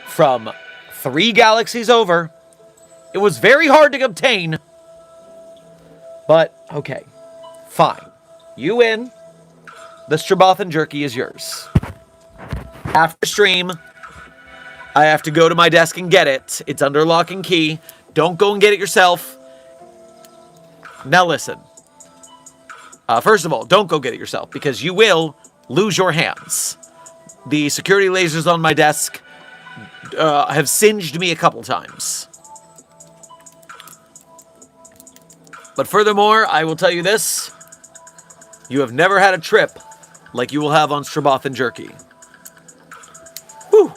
from 3 galaxies over. It was very hard to obtain, but okay, fine. You win. The Strabothan jerky is yours. After stream, I have to go to my desk and get it. It's under lock and key. Don't go and get it yourself. Now listen. First of all, don't go get it yourself, because you will lose your hands. The security lasers on my desk have singed me a couple times. But furthermore, I will tell you this. You have never had a trip like you will have on Strabothan jerky. Whew.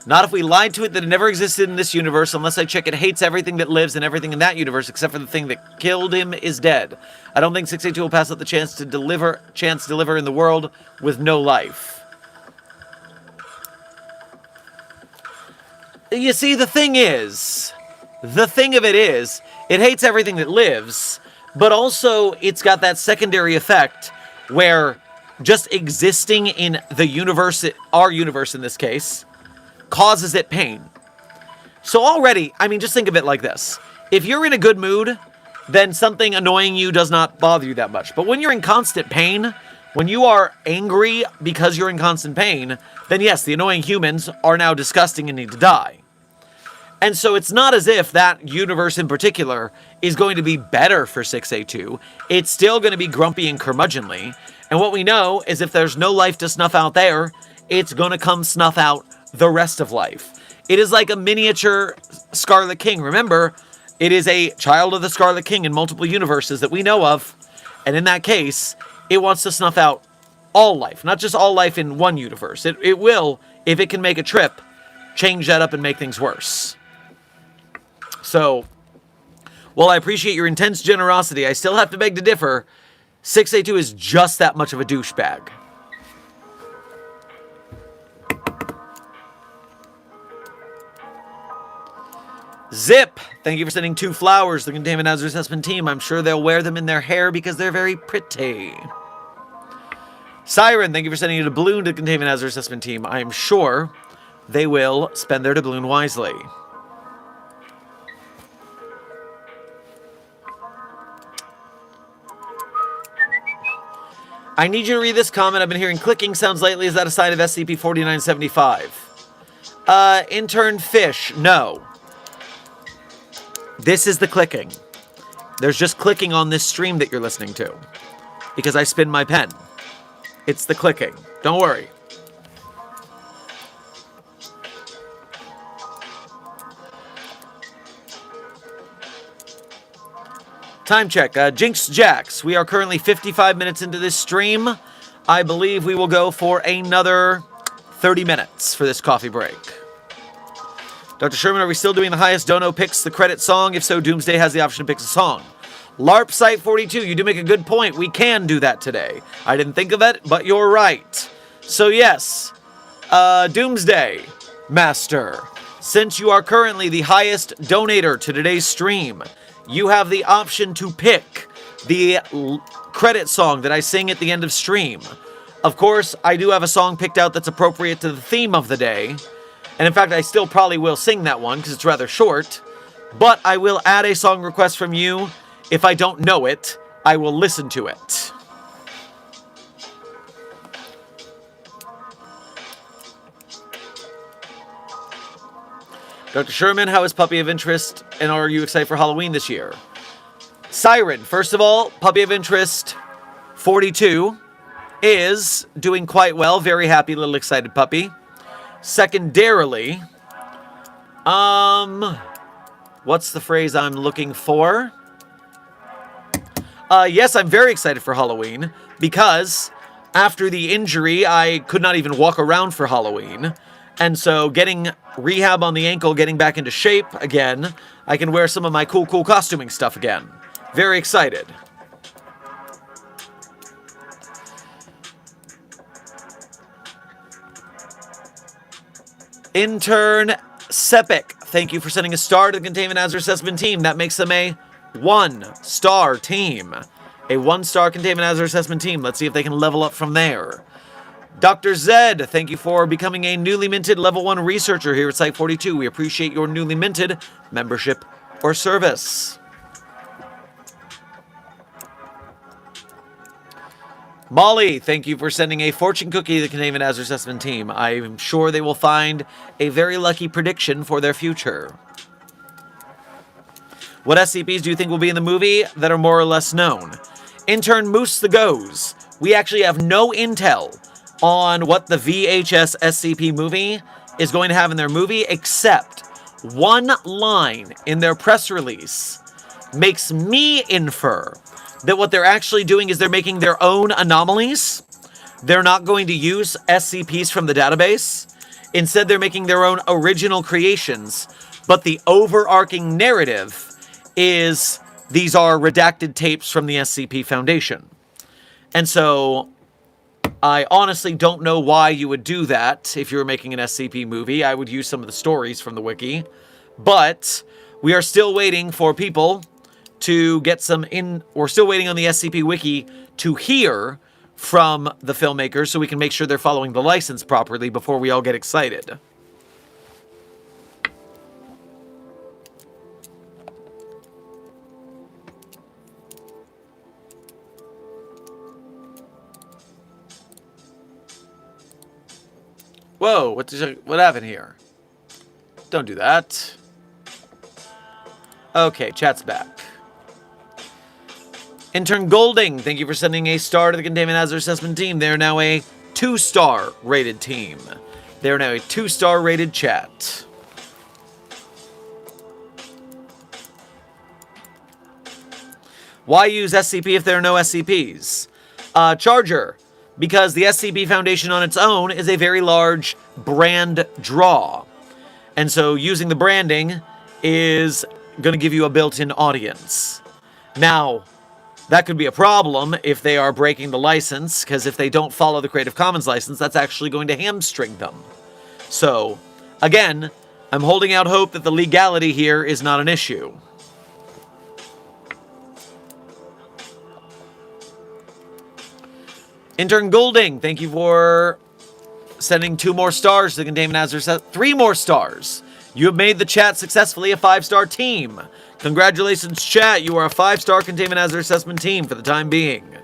Not if we lied to it that it never existed in this universe. Unless I check, it hates everything that lives and everything in that universe except for the thing that killed him is dead. I don't think 682 will pass up the chance to deliver in the world with no life. You see, the thing of it is, it hates everything that lives, but also it's got that secondary effect where just existing in the universe, our universe in this case, causes it pain. So already, I mean, just think of it like this. If you're in a good mood, then something annoying you does not bother you that much. But when you're in constant pain, when you are angry because you're in constant pain, then yes, the annoying humans are now disgusting and need to die. And so it's not as if that universe in particular is going to be better for 682. It's still going to be grumpy and curmudgeonly. And what we know is if there's no life to snuff out there, it's going to come snuff out the rest of life. It is like a miniature Scarlet King. Remember, it is a child of the Scarlet King in multiple universes that we know of. And in that case, it wants to snuff out all life, not just all life in one universe. It will, if it can make a trip, change that up and make things worse. So, while I appreciate your intense generosity, I still have to beg to differ. 682 is just that much of a douchebag. Zip, thank you for sending 2 flowers. The Containment Hazard Assessment Team. I'm sure they'll wear them in their hair because they're very pretty. Siren, thank you for sending a balloon to the Containment Hazard Assessment Team. I am sure they will spend their doubloon wisely. I need you to read this comment. I've been hearing clicking sounds lately. Is that a sign of SCP-4975? Intern Fish, no. This is the clicking. There's just clicking on this stream that you're listening to. Because I spin my pen. It's the clicking. Don't worry. Time check. Jinx Jax. We are currently 55 minutes into this stream. I believe we will go for another 30 minutes for this coffee break. Dr. Sherman, are we still doing the highest dono picks the credit song? If so, Doomsday has the option to pick a song. LARP Site 42, you do make a good point. We can do that today. I didn't think of it, but you're right. So yes, Doomsday Master, since you are currently the highest donator to today's stream, you have the option to pick the credit song that I sing at the end of stream. Of course, I do have a song picked out that's appropriate to the theme of the day. And in fact, I still probably will sing that one because it's rather short. But I will add a song request from you. If I don't know it, I will listen to it. Dr. Sherman, how is Puppy of Interest, and are you excited for Halloween this year? Siren, first of all, Puppy of Interest 42 is doing quite well. Very happy, little excited puppy. Secondarily, what's the phrase I'm looking for? Yes, I'm very excited for Halloween, because after the injury, I could not even walk around for Halloween. And so getting rehab on the ankle, getting back into shape again, I can wear some of my cool costuming stuff again. Very excited. Intern Sepik, thank you for sending a star to the Containment Hazard Assessment Team. That makes them a 1-star team. A 1-star Containment Hazard Assessment Team. Let's see if they can level up from there. Dr. Zed, thank you for becoming a newly minted level 1 researcher here at Site 42. We appreciate your newly minted membership or service. Molly, thank you for sending a fortune cookie to the Containment Hazard Assessment Team. I'm sure they will find a very lucky prediction for their future. What SCPs do you think will be in the movie that are more or less known? Intern Moose the Goes. We actually have no intel on what the VHS SCP movie is going to have in their movie, except one line in their press release makes me infer that what they're actually doing is they're making their own anomalies. They're not going to use SCPs from the database. Instead, they're making their own original creations, but the overarching narrative is these are redacted tapes from the SCP Foundation. And so I honestly don't know why you would do that if you were making an SCP movie. I would use some of the stories from the wiki. But we are still waiting for people to get some in. We're still waiting on the SCP wiki to hear from the filmmakers so we can make sure they're following the license properly before we all get excited. Whoa, what happened here? Don't do that. Okay, chat's back. Intern Golding, thank you for sending a star to the Containment Hazard Assessment Team. They're now a 2-star rated team. They're now a 2-star rated chat. Why use SCP if there are no SCPs? Charger, because the SCP Foundation on its own is a very large brand draw. And so using the branding is going to give you a built-in audience. Now, that could be a problem if they are breaking the license, because if they don't follow the Creative Commons license, that's actually going to hamstring them. So, again, I'm holding out hope that the legality here is not an issue. Intern Golding, thank you for sending 2 more stars to the Containment Hazard. 3 more stars. You have made the chat successfully a 5-star team. Congratulations, chat. You are a 5-star Containment Hazard Assessment team for the time being.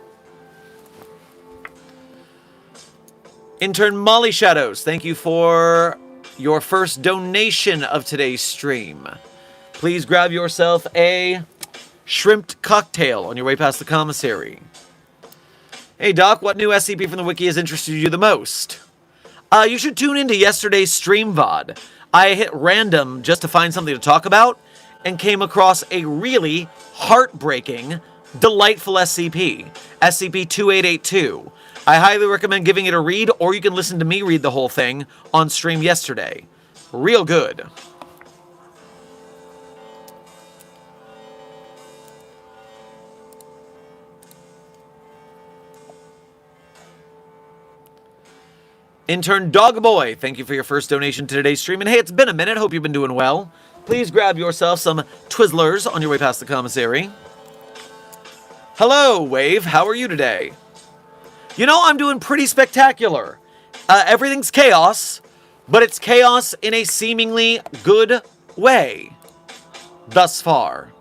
Intern Molly Shadows, thank you for your first donation of today's stream. Please grab yourself a shrimped cocktail on your way past the commissary. Hey Doc, what new SCP from the wiki has interested you the most? You should tune into yesterday's stream VOD. I hit random just to find something to talk about and came across a really heartbreaking, delightful SCP. SCP-2882. I highly recommend giving it a read, or you can listen to me read the whole thing on stream yesterday. Real good. Intern Dogboy, thank you for your first donation to today's stream. And hey, it's been a minute. Hope you've been doing well. Please grab yourself some Twizzlers on your way past the commissary. Hello, Wave. How are you today? You know, I'm doing pretty spectacular. Everything's chaos, but it's chaos in a seemingly good way thus far.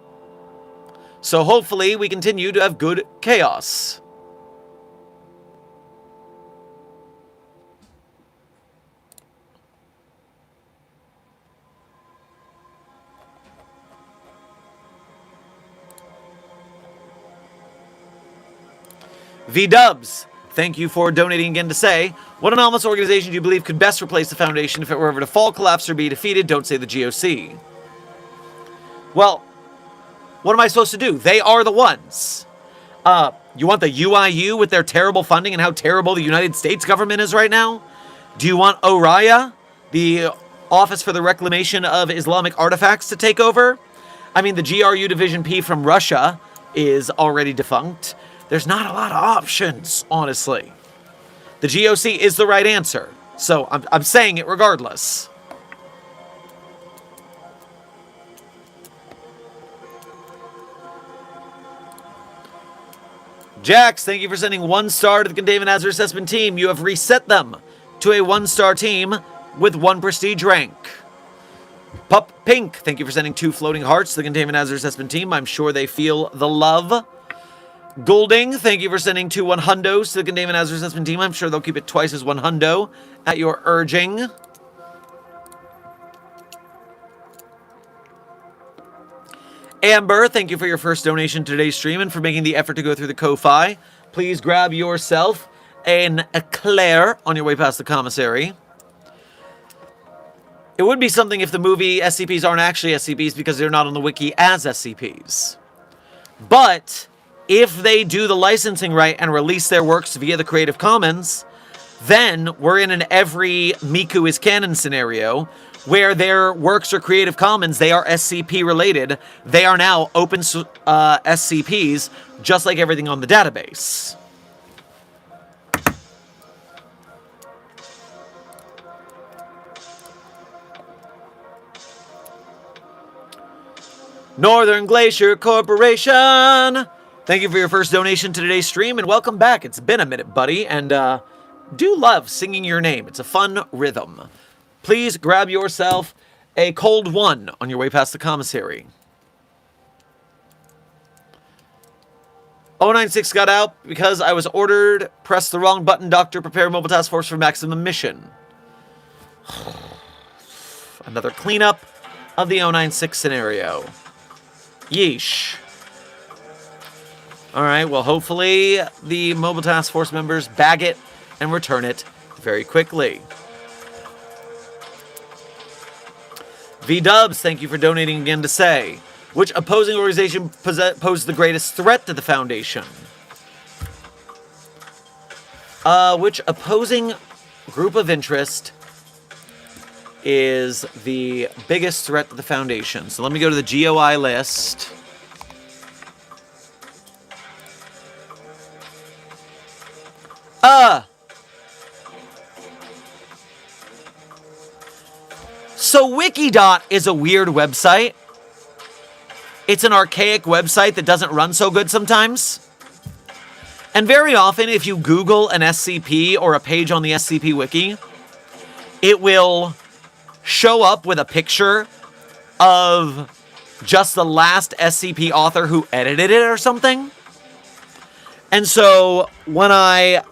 So hopefully we continue to have good chaos. V-Dubs, thank you for donating again to say, what anomalous organization do you believe could best replace the Foundation if it were ever to fall, collapse, or be defeated? Don't say the GOC. Well, what am I supposed to do? They are the ones. You want the UIU with their terrible funding and how terrible the United States government is right now? Do you want ORIA, the Office for the Reclamation of Islamic Artifacts, to take over? I mean, the GRU Division P from Russia is already defunct. There's not a lot of options, honestly. The GOC is the right answer, so I'm saying it regardless. Jax, thank you for sending 1 star to the Containment Hazard Assessment team. You have reset them to a 1-star team with 1 prestige rank. Pup Pink, thank you for sending 2 floating hearts to the Containment Hazard Assessment team. I'm sure they feel the love. Golding, thank you for sending 2 100s to the Containment Hazard Assessment team. I'm sure they'll keep it twice as 100 at your urging. Amber, thank you for your first donation to today's stream and for making the effort to go through the Ko-Fi. Please grab yourself an eclair on your way past the commissary. It would be something if the movie SCPs aren't actually SCPs because they're not on the wiki as SCPs. But if they do the licensing right and release their works via the Creative Commons, then we're in an every Miku is canon scenario where their works are Creative Commons, they are SCP related, they are now open SCPs, just like everything on the database. Northern Glacier Corporation! Thank you for your first donation to today's stream, and welcome back. It's been a minute, buddy, and do love singing your name. It's a fun rhythm. Please grab yourself a cold 1 on your way past the commissary. 096 got out because I was ordered. Press the wrong button, Doctor. Prepare Mobile Task Force for maximum mission. Another cleanup of the 096 scenario. Yeesh. Alright, well, hopefully the Mobile Task Force members bag it and return it very quickly. V-Dubs, thank you for donating again to say, which opposing organization poses the greatest threat to the Foundation? Which opposing group of interest is the biggest threat to the Foundation? So let me go to the GOI list. So Wikidot is a weird website. It's an archaic website that doesn't run so good sometimes. And very often, if you Google an SCP or a page on the SCP Wiki, it will show up with a picture of just the last SCP author who edited it or something. And so when I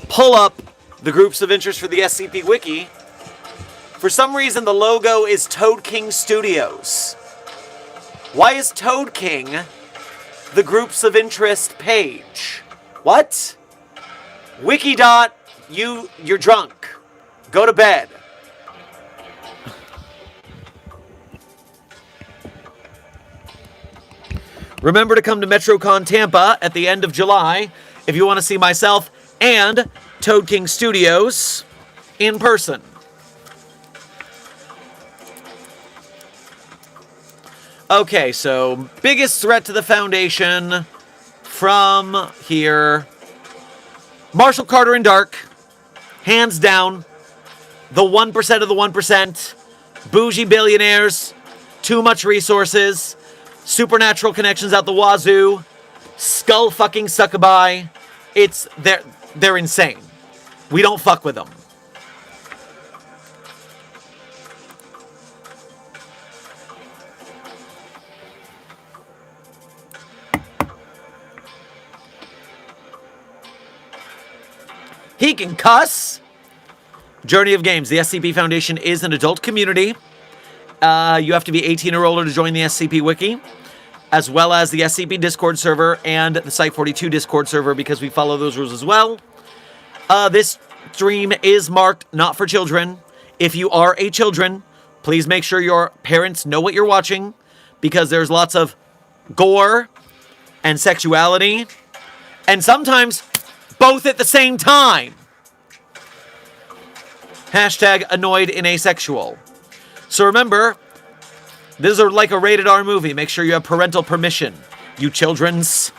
pull up the groups of interest for the SCP Wiki, for some reason the logo is Toad King Studios. Why is Toad King the groups of interest page? What? Wiki dot, you're drunk. Go to bed. Remember to come to MetroCon Tampa at the end of July if you want to see myself and Toad King Studios in person. Okay, so biggest threat to the Foundation from here. Marshall Carter and Dark. Hands down. The 1% of the 1%. Bougie billionaires. Too much resources. Supernatural connections out the wazoo. Skull fucking succubi. They're insane. We don't fuck with them. He can cuss. Journey of Games. The SCP Foundation is an adult community. You have to be 18 or older to join the SCP Wiki, as well as the SCP Discord server and the Site42 Discord server, because we follow those rules as well. This stream is marked not for children. If you are a children, please make sure your parents know what you're watching, because there's lots of gore and sexuality, and sometimes both at the same time. Hashtag annoyed and asexual. So remember, this is like a rated R movie. Make sure you have parental permission, you childrens.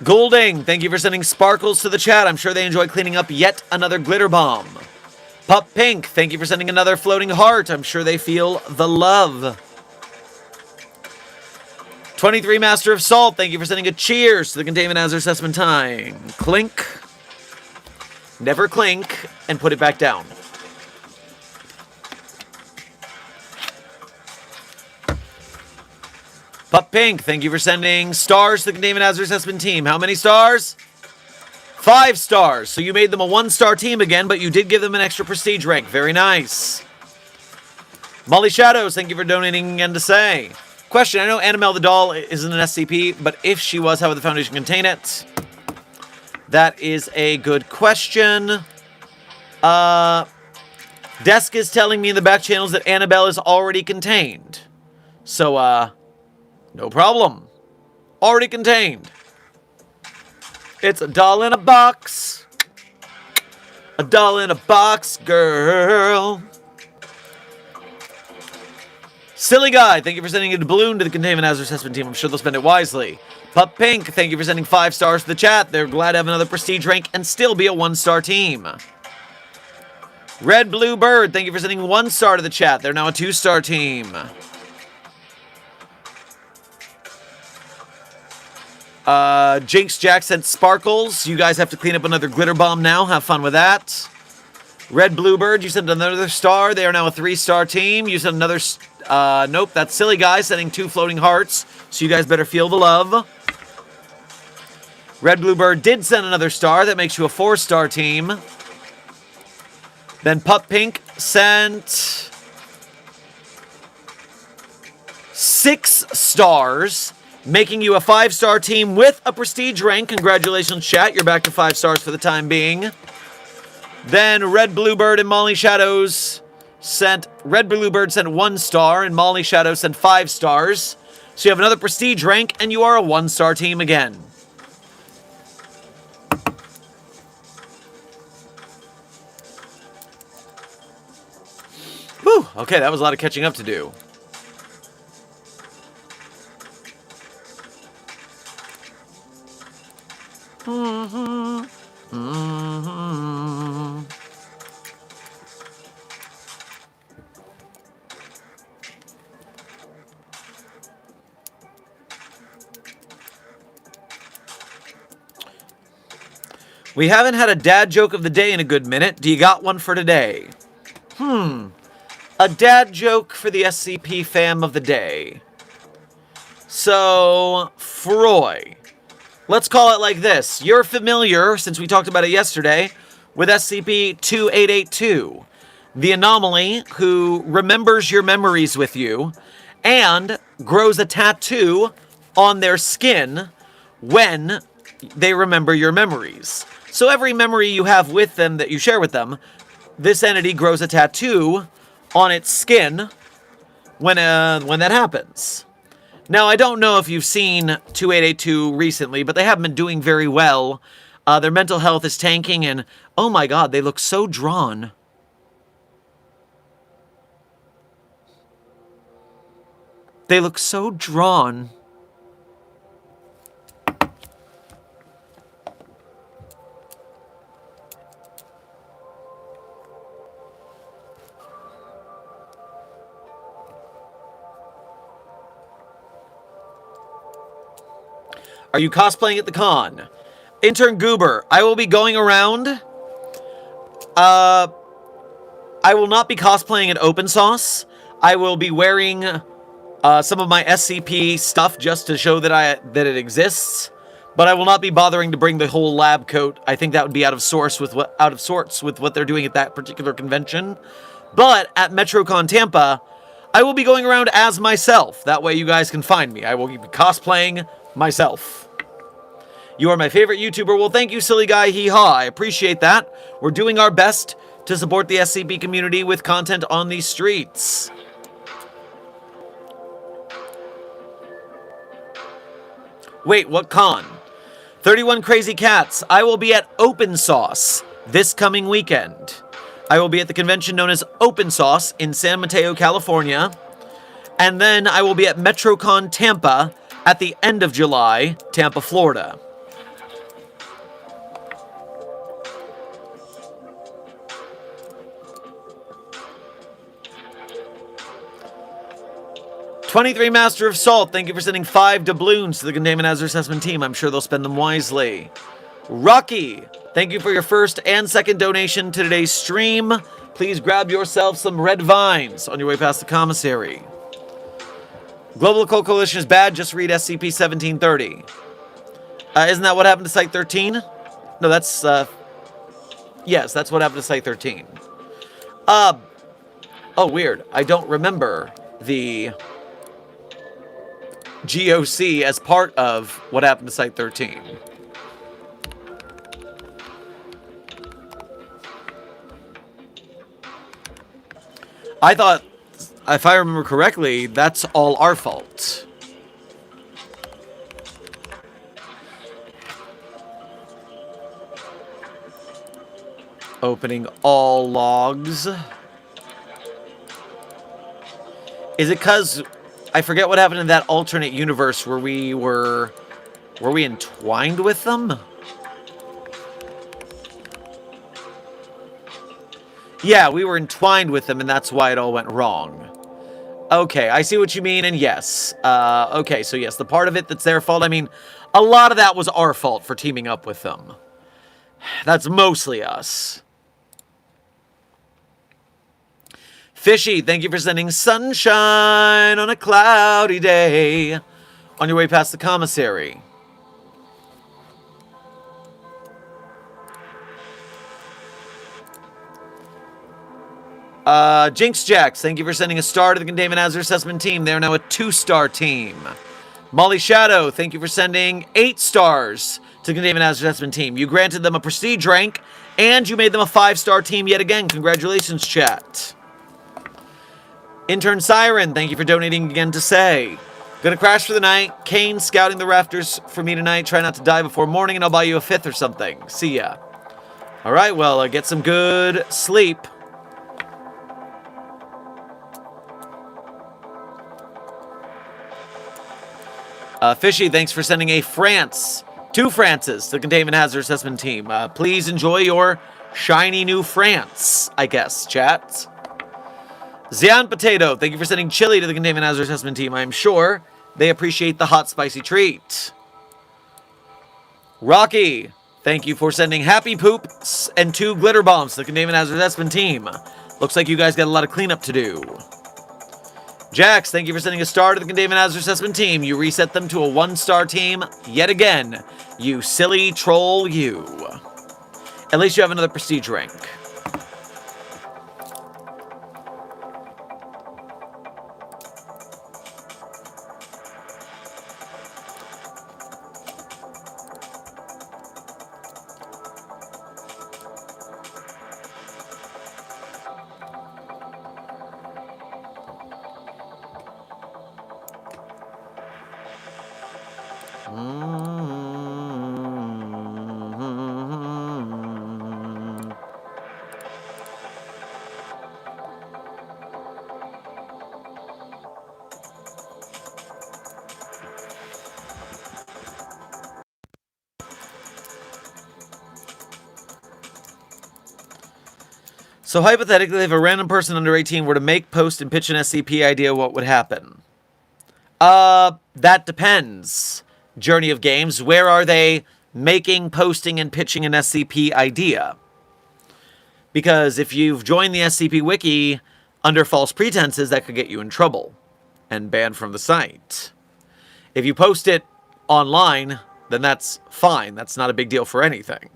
Goulding, thank you for sending sparkles to the chat. I'm sure they enjoy cleaning up yet another glitter bomb. Pup Pink, thank you for sending another floating heart. I'm sure they feel the love. 23 Master of Salt, thank you for sending a cheers to the containment hazard assessment time. Clink. Never clink. And put it back down. Pup Pink, thank you for sending stars to the containment hazard assessment team. How many stars? 5 stars. So you made them a 1-star team again, but you did give them an extra prestige rank. Very nice. Molly Shadows, thank you for donating again to say. Question, I know Annabelle the doll isn't an SCP, but if she was, how would the Foundation contain it? That is a good question. Desk is telling me in the back channels that Annabelle is already contained. So, no problem. Already contained. It's a doll in a box. A doll in a box, girl. Silly Guy, thank you for sending a balloon to the containment hazard assessment team. I'm sure they'll spend it wisely. Pup Pink, thank you for sending 5 stars to the chat. They're glad to have another prestige rank and still be a 1-star team. Red Blue Bird, thank you for sending 1 star to the chat. They're now a 2-star team. Jinx Jack sent sparkles. You guys have to clean up another glitter bomb now. Have fun with that. Red Bluebird, you sent another star. They are now a 3-star team. You sent another... nope, that's Silly Guy sending 2 floating hearts. So you guys better feel the love. Red Bluebird did send another star. That makes you a 4-star team. Then Pup Pink sent 6 stars, making you a 5-star team with a prestige rank. Congratulations, chat. You're back to 5 stars for the time being. Then Red Bluebird and Molly Shadows sent... Red Bluebird sent 1 star, and Molly Shadows sent 5 stars. So you have another prestige rank, and you are a 1-star team again. Whew, okay, that was a lot of catching up to do. We haven't had a dad joke of the day in a good minute. Do you got one for today? A dad joke for the SCP fam of the day. So, Froy. Let's call it like this. You're familiar, since we talked about it yesterday, with SCP-2882, the anomaly who remembers your memories with you and grows a tattoo on their skin when they remember your memories. So every memory you have with them that you share with them, this entity grows a tattoo on its skin when that happens. Now, I don't know if you've seen 2882 recently, but they haven't been doing very well. Their mental health is tanking, and oh my god, they look so drawn. They look so drawn. Are you cosplaying at the con? Intern Goober, I will be going around. I will not be cosplaying at Open Sauce. I will be wearing some of my SCP stuff just to show that it exists. But I will not be bothering to bring the whole lab coat. I think that would be out of sorts with what they're doing at that particular convention. But at MetroCon Tampa, I will be going around as myself. That way you guys can find me. I will be cosplaying myself. You are my favorite YouTuber. Well, thank you, silly guy. Hee-haw. I appreciate that. We're doing our best to support the SCP community with content on these streets. Wait, what con? 31 Crazy Cats. I will be at Open Sauce this coming weekend. I will be at the convention known as Open Sauce in San Mateo, California. And then I will be at MetroCon Tampa at the end of July, Tampa, Florida. "23 Master of Salt, thank you for sending 5 doubloons to the Containment Hazard Assessment team. I'm sure they'll spend them wisely. Rocky, thank you for your first and second donation to today's stream. Please grab yourself some red vines on your way past the commissary. Global Occult Coalition is bad, just read SCP-1730. Isn't that what happened to Site-13? No, that's, yes, that's what happened to Site-13. Oh, weird. I don't remember the GOC as part of what happened to Site-13. I thought, if I remember correctly, that's all our fault. Opening all logs. Is it because I forget what happened in that alternate universe where were we entwined with them? Yeah, we were entwined with them, and that's why it all went wrong. Okay, I see what you mean, and yes. Okay, so yes, the part of it that's their fault, I mean, a lot of that was our fault for teaming up with them. That's mostly us. Fishy, thank you for sending sunshine on a cloudy day on your way past the commissary. Jinx Jax, thank you for sending a star to the Containment Hazard Assessment team. They are now a 2-star team. Molly Shadow, thank you for sending 8 stars to the Containment Hazard Assessment team. You granted them a prestige rank, and you made them a 5-star team yet again. Congratulations, chat. Intern Siren, thank you for donating again to say. Gonna crash for the night. Kane scouting the rafters for me tonight. Try not to die before morning, and I'll buy you a 5th or something. See ya. Alright, well, get some good sleep. Fishy, thanks for sending a two Frances, to the Containment Hazard Assessment team. Please enjoy your shiny new France, I guess, chat. Zion Potato, thank you for sending chili to the Containment Hazard Assessment team. I'm sure they appreciate the hot, spicy treat. Rocky, thank you for sending Happy Poops and 2 glitter bombs to the David Hazard Espen team. Looks like you guys got a lot of cleanup to do. Jax, thank you for sending a star to the David Hazard Assessment team. You reset them to a 1-star team yet again. You silly troll, you. At least you have another prestige rank. So hypothetically, if a random person under 18 were to make, post, and pitch an SCP idea, what would happen? That depends. Journey of Games, where are they making, posting, and pitching an SCP idea? Because if you've joined the SCP Wiki under false pretenses, that could get you in trouble and banned from the site. If you post it online, then that's fine. That's not a big deal for anything.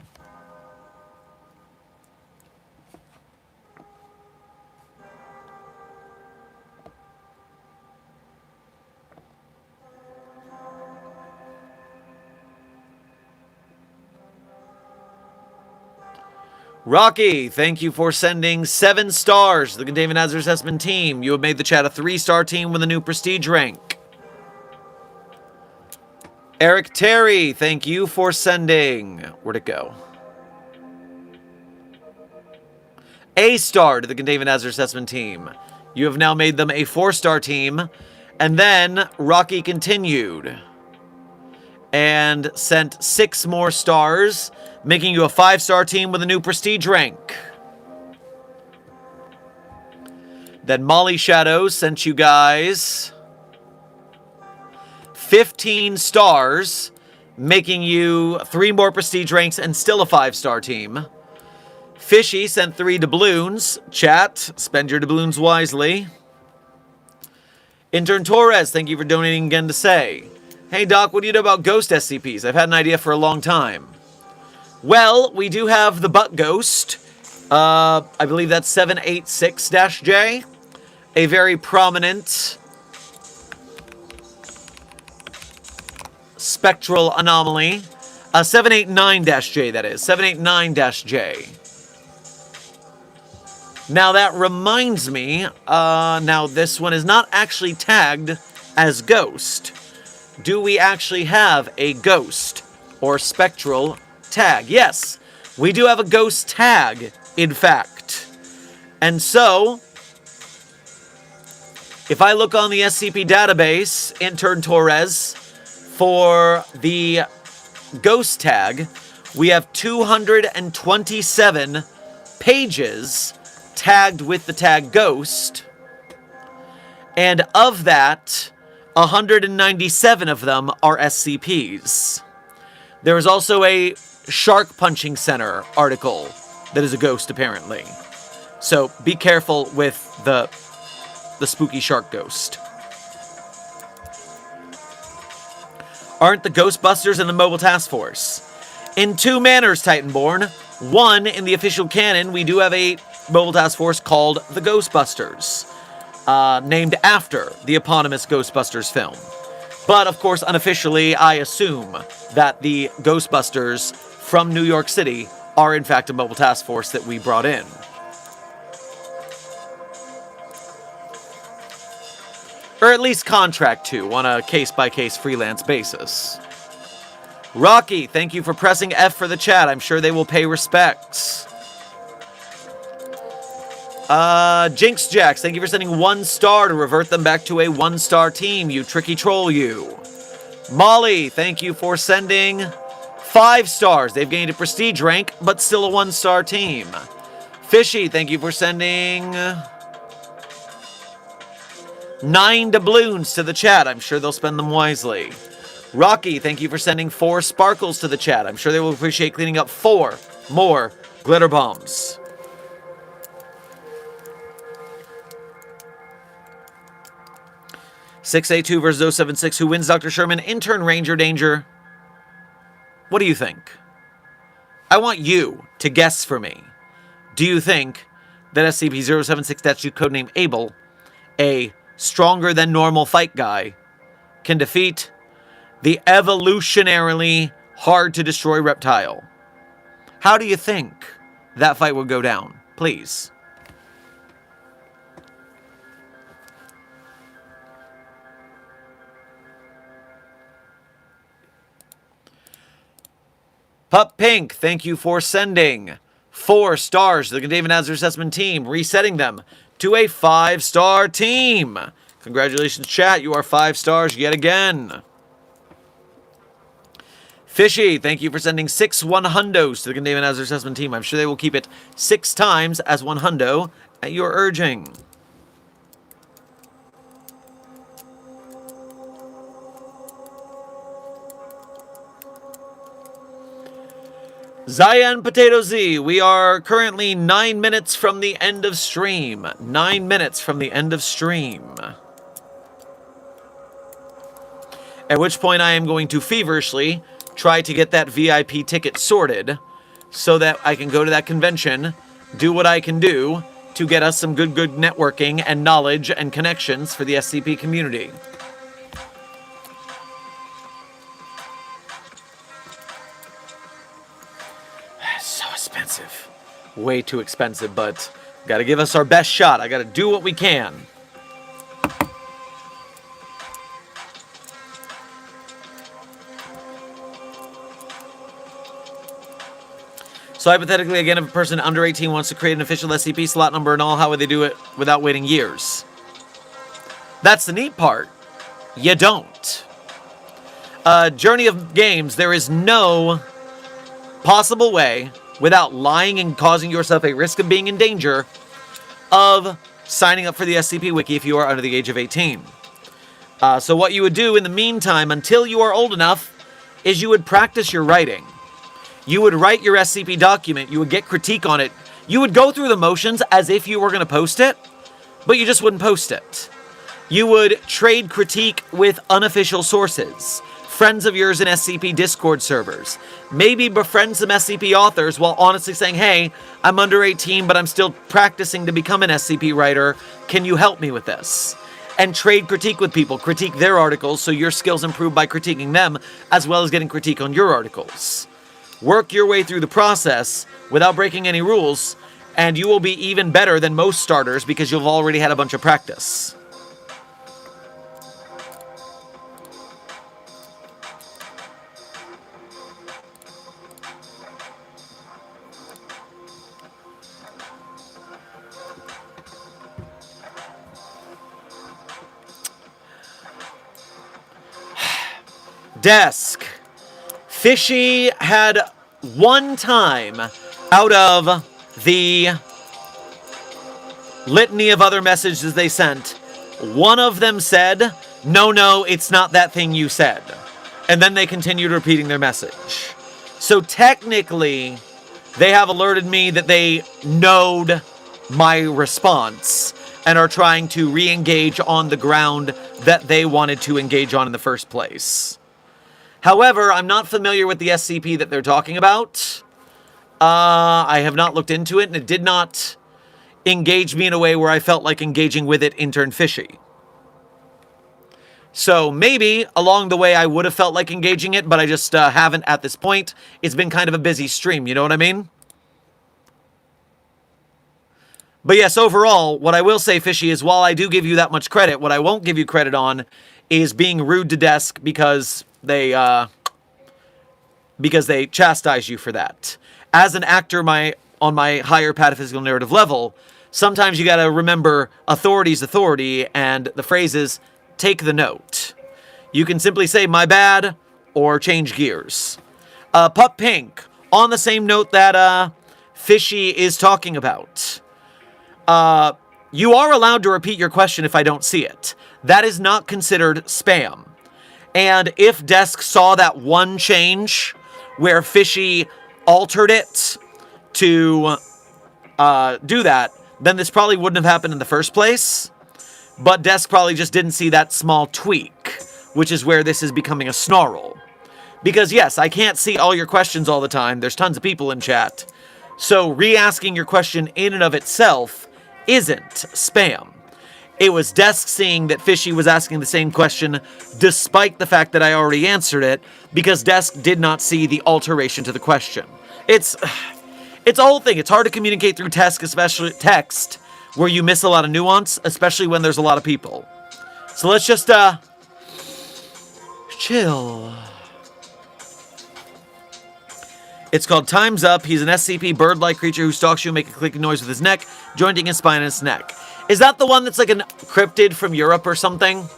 Rocky, thank you for sending 7 stars to the David Hazard Assessment team. You have made the chat a 3-star team with a new prestige rank. Eric Terry, thank you for sending... Where'd it go? A star to the David Hazard Assessment team. You have now made them a 4-star team. And then Rocky continued and sent 6 more stars, making you a 5-star team with a new prestige rank. Then Molly Shadows sent you guys 15 stars, making you 3 more prestige ranks and still a 5-star team. Fishy sent 3 doubloons. Chat, spend your doubloons wisely. Intern Torres, thank you for donating again to say, hey Doc, what do you know about ghost SCPs? I've had an idea for a long time. Well, we do have the Butt Ghost. I believe that's 786-J. A very prominent spectral anomaly. 789-J, that is. 789-J. Now, that reminds me, now this one is not actually tagged as ghost. Do we actually have a ghost or spectral tag? Yes, we do have a ghost tag, in fact. And so, if I look on the SCP database, Intern Torres, for the ghost tag, we have 227 pages tagged with the tag ghost. And of that, 197 of them are SCPs. There is also a Shark Punching Center article that is a ghost, apparently. So be careful with the spooky shark ghost. Aren't the Ghostbusters in the Mobile Task Force? In 2 manners, Titanborn. One, in the official canon, we do have a Mobile Task Force called the Ghostbusters, named after the eponymous Ghostbusters film. But, of course, unofficially, I assume that the Ghostbusters from New York City are, in fact, a Mobile Task Force that we brought in. Or at least contract to, on a case-by-case freelance basis. Rocky, thank you for pressing F for the chat. I'm sure they will pay respects. Jinx Jax, thank you for sending 1 star to revert them back to a 1-star team, you tricky troll, you. Molly, thank you for sending 5 stars. They've gained a prestige rank, but still a 1-star team. Fishy, thank you for sending 9 doubloons to the chat. I'm sure they'll spend them wisely. Rocky, thank you for sending 4 sparkles to the chat. I'm sure they will appreciate cleaning up 4 more glitter bombs. (682) versus 076. Who wins, Dr. Sherman? Intern Ranger Danger. What do you think? I want you to guess for me. Do you think that SCP-076, that's codename Abel, a stronger than normal fight guy, can defeat the evolutionarily hard to destroy reptile? How do you think that fight would go down? Please. Pup Pink, thank you for sending 4 stars to the Containment Hazard Assessment team, resetting them to a 5-star team. Congratulations, chat. You are 5 stars yet again. Fishy, thank you for sending 6 1-hundos to the Containment Hazard Assessment team. I'm sure they will keep it 6 times as 1 hundo at your urging. Zayan Potato Z, we are currently 9 minutes from the end of stream. 9 minutes from the end of stream. At which point I am going to feverishly try to get that VIP ticket sorted so that I can go to that convention, do what I can do to get us some good networking and knowledge and connections for the SCP community. So expensive. Way too expensive, but gotta give us our best shot. I gotta do what we can. So hypothetically, again, if a person under 18 wants to create an official SCP slot number and all, how would they do it without waiting years? That's the neat part. You don't. Journey of Games, there is no possible way, without lying and causing yourself a risk of being in danger, of signing up for the SCP Wiki if you are under the age of 18. So what you would do in the meantime, until you are old enough, is you would practice your writing. You would write your SCP document, you would get critique on it, you would go through the motions as if you were going to post it, but you just wouldn't post it. You would trade critique with unofficial sources, friends of yours in SCP Discord servers. Maybe befriend some SCP authors while honestly saying, hey, I'm under 18, but I'm still practicing to become an SCP writer. Can you help me with this? And trade critique with people. Critique their articles so your skills improve by critiquing them, as well as getting critique on your articles. Work your way through the process without breaking any rules, and you will be even better than most starters because you've already had a bunch of practice. Desk. Fishy had one time out of the litany of other messages they sent, one of them said, no, it's not that thing you said. And then they continued repeating their message. So technically, they have alerted me that they knowed my response and are trying to re-engage on the ground that they wanted to engage on in the first place. However, I'm not familiar with the SCP that they're talking about. I have not looked into it, and it did not engage me in a way where I felt like engaging with it intern fishy. So maybe along the way I would have felt like engaging it, but I just haven't at this point. It's been kind of a busy stream, you know what I mean? But yes, overall, what I will say, Fishy, is while I do give you that much credit, what I won't give you credit on is being rude to Desk because they chastise you for that. As an actor on my higher pataphysical narrative level, sometimes you gotta remember authority's authority, and the phrase is, take the note. You can simply say, my bad, or change gears. Pup Pink, on the same note that Fishy is talking about. You are allowed to repeat your question if I don't see it. That is not considered spam. And if Desk saw that one change where Fishy altered it to do that, then this probably wouldn't have happened in the first place. But Desk probably just didn't see that small tweak, which is where this is becoming a snarl. Because yes, I can't see all your questions all the time. There's tons of people in chat. So re-asking your question in and of itself isn't spam. It was Desk seeing that Fishy was asking the same question despite the fact that I already answered it, because Desk did not see the alteration to the question. It's a whole thing. It's hard to communicate through text, especially text, where you miss a lot of nuance, especially when there's a lot of people. So let's just chill. It's called Time's Up. He's an SCP bird-like creature who stalks you, make a clicking noise with his neck, jointing his spine and his neck. Is that the one that's like a cryptid from Europe or something?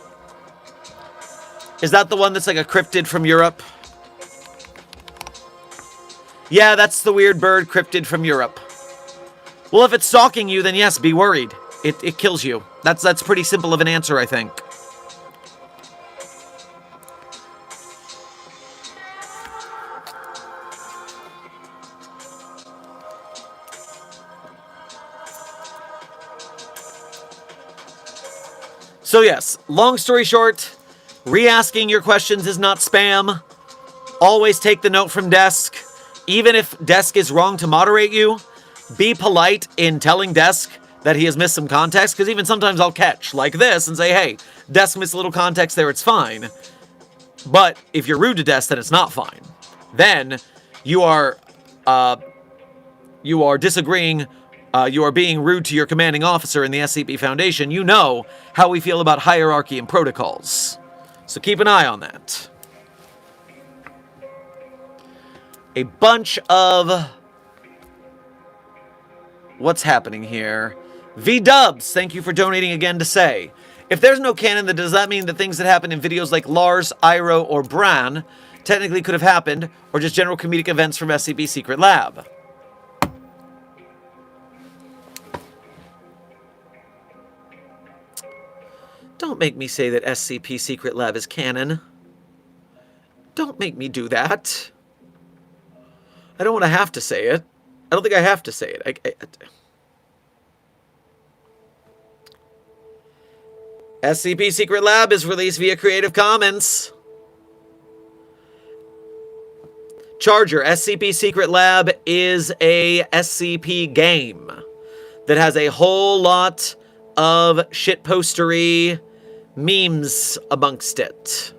Is that the one that's like a cryptid from Europe? Yeah, that's the weird bird cryptid from Europe. Well, if it's stalking you, then yes, be worried. It kills you. That's pretty simple of an answer, I think. So yes, long story short, re-asking your questions is not spam. Always take the note from Desk. Even if Desk is wrong to moderate you, be polite in telling Desk that he has missed some context, because even sometimes I'll catch like this and say, hey, Desk missed a little context there, it's fine. But if you're rude to Desk, then it's not fine. Then you are disagreeing. You are being rude to your commanding officer in the SCP Foundation. You know how we feel about hierarchy and protocols. So keep an eye on that. A bunch of... What's happening here? V-Dubs, thank you for donating again to say. If there's no canon, then does that mean that things that happen in videos like Lars, Iro, or Bran technically could have happened, or just general comedic events from SCP Secret Lab? Don't make me say that SCP Secret Lab is canon. Don't make me do that. I don't want to have to say it. I don't think I have to say it. SCP Secret Lab is released via Creative Commons. Charger, SCP Secret Lab is a SCP game that has a whole lot of shitpostery memes amongst it.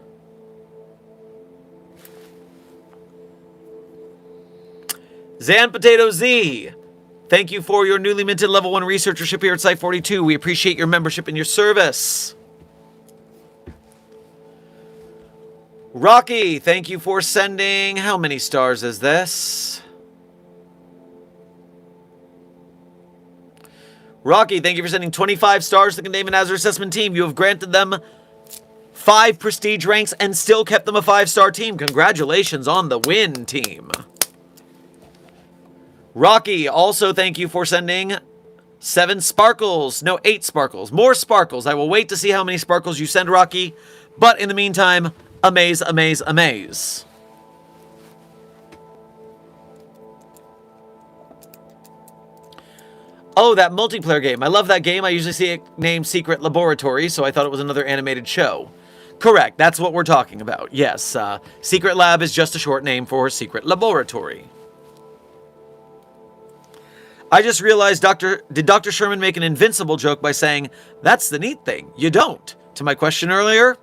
Zan Potato Z, thank you for your newly minted level 1 researchership here at Site 42. We appreciate your membership and your service. Rocky, thank you for sending... How many stars is this? Rocky, thank you for sending 25 stars to the Containment Hazard Assessment Team. You have granted them 5 prestige ranks and still kept them a 5-star team. Congratulations on the win, team. Rocky, also thank you for sending 7 sparkles. No, 8 sparkles. More sparkles. I will wait to see how many sparkles you send, Rocky. But in the meantime, amaze, amaze, amaze. Oh, that multiplayer game. I love that game. I usually see it named Secret Laboratory, so I thought it was another animated show. Correct. That's what we're talking about. Yes, Secret Lab is just a short name for Secret Laboratory. I just realized, did Dr. Sherman make an invincible joke by saying, that's the neat thing, you don't, to my question earlier?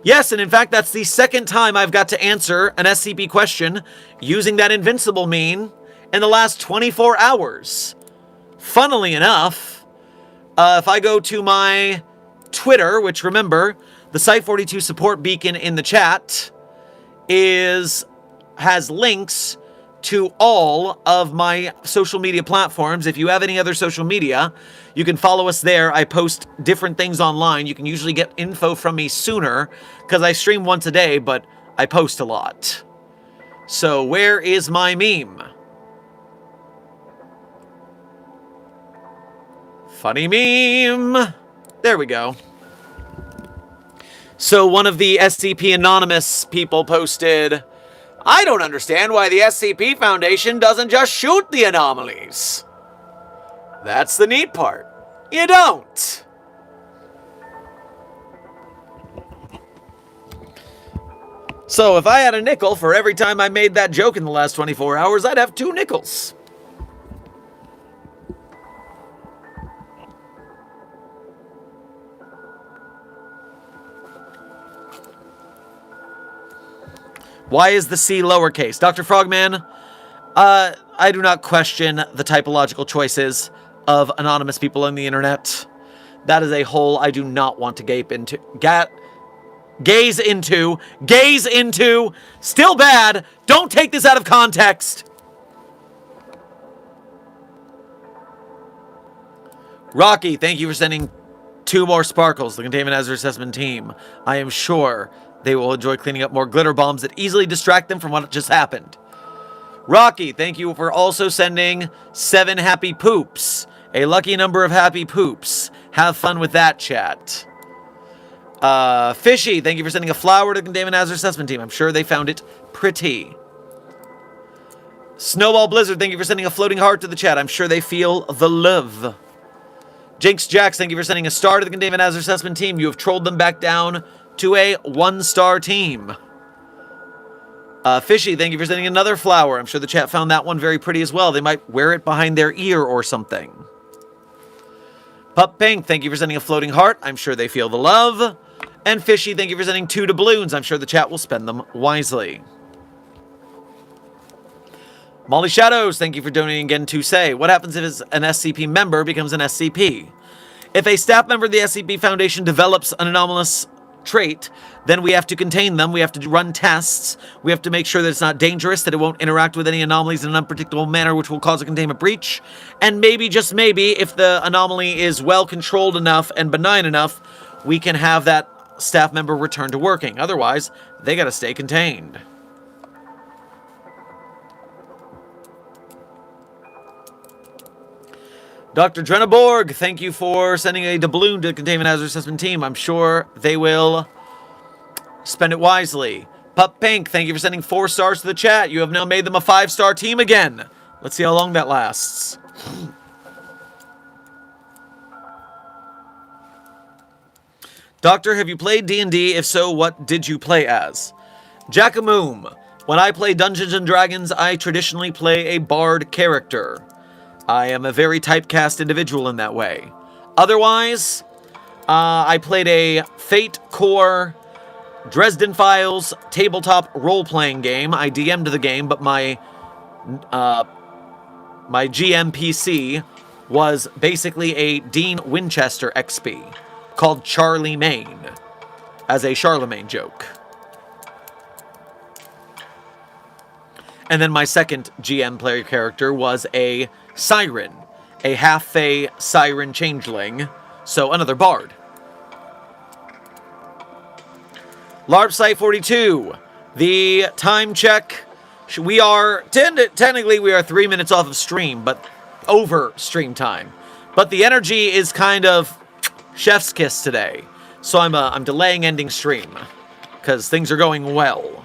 Yes, and in fact, that's the second time I've got to answer an SCP question using that invincible meme in the last 24 hours. Funnily enough, if I go to my Twitter, which remember, the Site42 support beacon in the chat has links to all of my social media platforms. If you have any other social media, you can follow us there. I post different things online. You can usually get info from me sooner because I stream once a day, but I post a lot. So where is my meme? Funny meme. There we go. So one of the SCP Anonymous people posted, I don't understand why the SCP Foundation doesn't just shoot the anomalies. That's the neat part. You don't. So if I had a nickel for every time I made that joke in the last 24 hours, I'd have 2 nickels. Why is the C lowercase? Dr. Frogman, I do not question the typological choices of anonymous people on the internet. That is a hole I do not want to gaze into. Still bad. Don't take this out of context. Rocky, thank you for sending 2 more sparkles. The Containment Hazard Assessment team. I am sure they will enjoy cleaning up more glitter bombs that easily distract them from what just happened. Rocky, thank you for also sending 7 happy poops. A lucky number of happy poops. Have fun with that, chat. Fishy, thank you for sending a flower to the Containment Hazard Assessment team. I'm sure they found it pretty. Snowball Blizzard, thank you for sending a floating heart to the chat. I'm sure they feel the love. Jinx Jax, thank you for sending a star to the Containment Hazard Assessment team. You have trolled them back down to a 1-star team. Fishy, thank you for sending another flower. I'm sure the chat found that one very pretty as well. They might wear it behind their ear or something. Pup Pink, thank you for sending a floating heart. I'm sure they feel the love. And Fishy, thank you for sending 2 doubloons. I'm sure the chat will spend them wisely. Molly Shadows, thank you for donating again to say, what happens if an SCP member becomes an SCP? If a staff member of the SCP Foundation develops an anomalous trait, then we have to contain them, we have to run tests, we have to make sure that it's not dangerous, that it won't interact with any anomalies in an unpredictable manner which will cause a containment breach, and maybe, just maybe, if the anomaly is well controlled enough and benign enough, we can have that staff member return to working. Otherwise, they gotta stay contained. Dr. Drenaborg, thank you for sending a doubloon to the Containment Hazard Assessment team. I'm sure they will spend it wisely. Pup Pink, thank you for sending 4 stars to the chat. You have now made them a 5-star team again. Let's see how long that lasts. Doctor, have you played D&D? If so, what did you play as? Jackamoom. When I play Dungeons & Dragons, I traditionally play a bard character. I am a very typecast individual in that way. Otherwise, I played a Fate Core Dresden Files tabletop role-playing game. I DM'd the game, but my GM PC was basically a Dean Winchester XP called Charlie Maine, as a Charlemagne joke. And then my second GM player character was a Siren, a half-fae Siren changeling, so another bard. LARPsite42, the time check, we are, technically we are 3 minutes off of stream, but over stream time. But the energy is kind of chef's kiss today, so I'm delaying ending stream, because things are going well.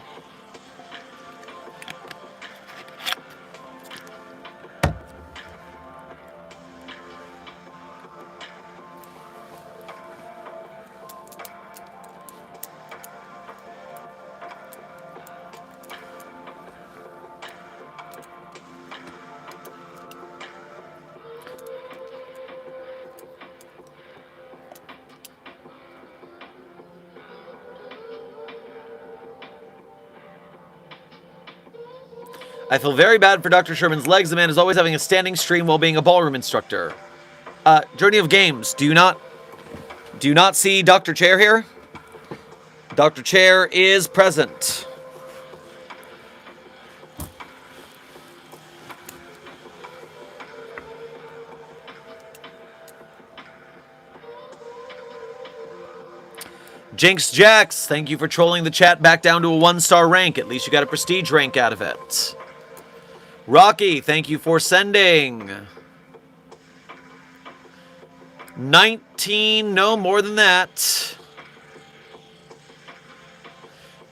I feel very bad for Dr. Sherman's legs. The man is always having a standing stream while being a ballroom instructor. Journey of Games, do you not see Dr. Chair here? Dr. Chair is present. Jinx Jax, thank you for trolling the chat back down to a 1-star rank. At least you got a prestige rank out of it. Rocky, thank you for sending 19, no more than that.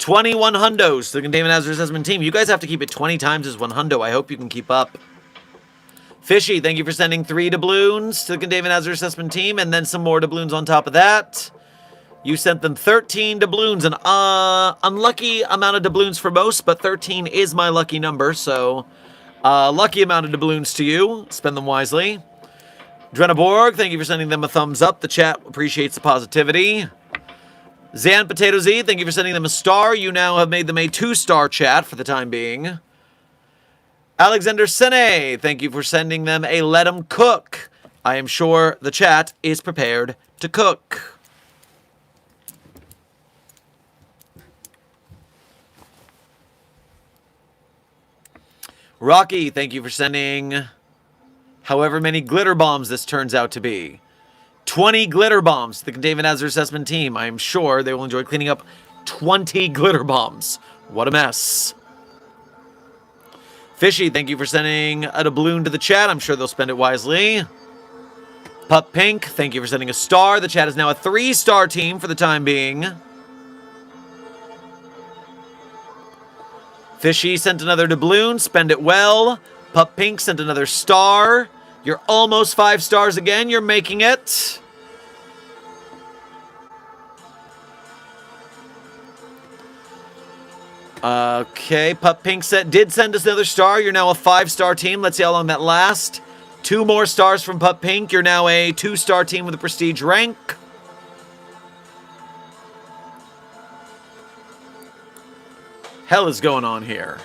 21 hundos to the Containment Hazard Assessment team. You guys have to keep it 20 times as 1 hundo. I hope you can keep up. Fishy, thank you for sending 3 doubloons to the Containment Hazard Assessment team, and then some more doubloons on top of that. You sent them 13 doubloons, an unlucky amount of doubloons for most, but 13 is my lucky number, so lucky amount of doubloons to you. Spend them wisely. Drenaborg, thank you for sending them a thumbs up. The chat appreciates the positivity. Zan Potato Z, thank you for sending them a star. You now have made them a 2-star chat for the time being. Alexander Sene, thank you for sending them a Let 'em Cook. I am sure the chat is prepared to cook. Rocky, thank you for sending however many glitter bombs this turns out to be. 20 glitter bombs to the Containment Hazard Assessment team. I am sure they will enjoy cleaning up 20 glitter bombs. What a mess. Fishy, thank you for sending a doubloon to the chat. I'm sure they'll spend it wisely. Pup Pink, thank you for sending a star. The chat is now a 3-star team for the time being. Fishy sent another doubloon. Spend it well. Pup Pink sent another star. You're almost 5 stars again. You're making it. Okay, Pup Pink did send us another star. You're now a 5-star team. Let's see how long that lasts. 2 more stars from Pup Pink. You're now a 2-star team with a prestige rank. Hell is going on here.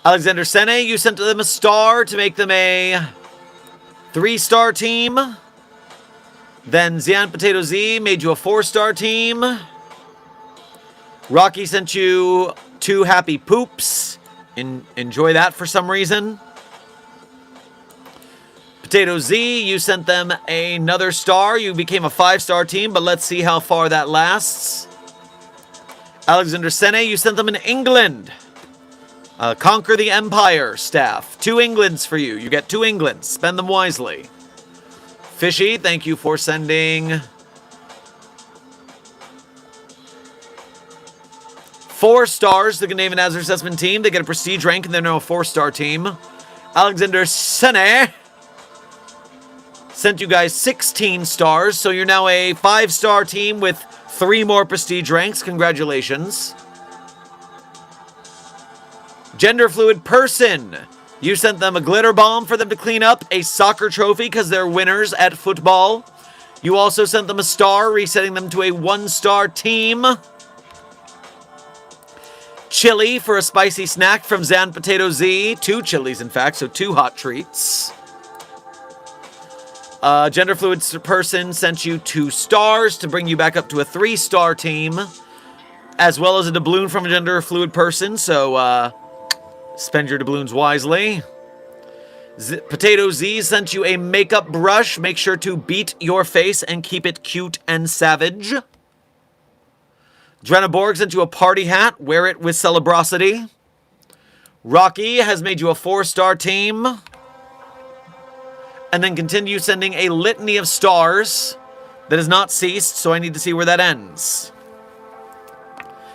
Alexander Sene, you sent them a star to make them a 3-star team. Then Zian Potato Z made you a 4-star team. Rocky sent you 2 happy poops. Enjoy that for some reason. Potato Z, you sent them another star. You became a 5-star team, but let's see how far that lasts. Alexander Sene, you sent them in England. Conquer the Empire staff. 2 Englands for you. You get 2 Englands. Spend them wisely. Fishy, thank you for sending 4 stars to the Containment Hazard Assessment team. They get a prestige rank and they're now a 4-star team. Alexander Sene sent you guys 16 stars, so you're now a 5-star team with 3 more prestige ranks. Congratulations. Gender Fluid Person, you sent them a glitter bomb for them to clean up, a soccer trophy because they're winners at football. You also sent them a star, resetting them to a 1-star team. Chili for a spicy snack from Zan Potato Z. 2 chilies, in fact, so 2 hot treats. Gender Fluid Person sent you 2 stars to bring you back up to a 3-star team, as well as a doubloon from a Gender Fluid Person, so spend your doubloons wisely. Potato Z sent you a makeup brush. Make sure to beat your face and keep it cute and savage. Drenaborg sent you a party hat. Wear it with celebrosity. Rocky has made you a 4-star team. And then continue sending a litany of stars that has not ceased, so I need to see where that ends.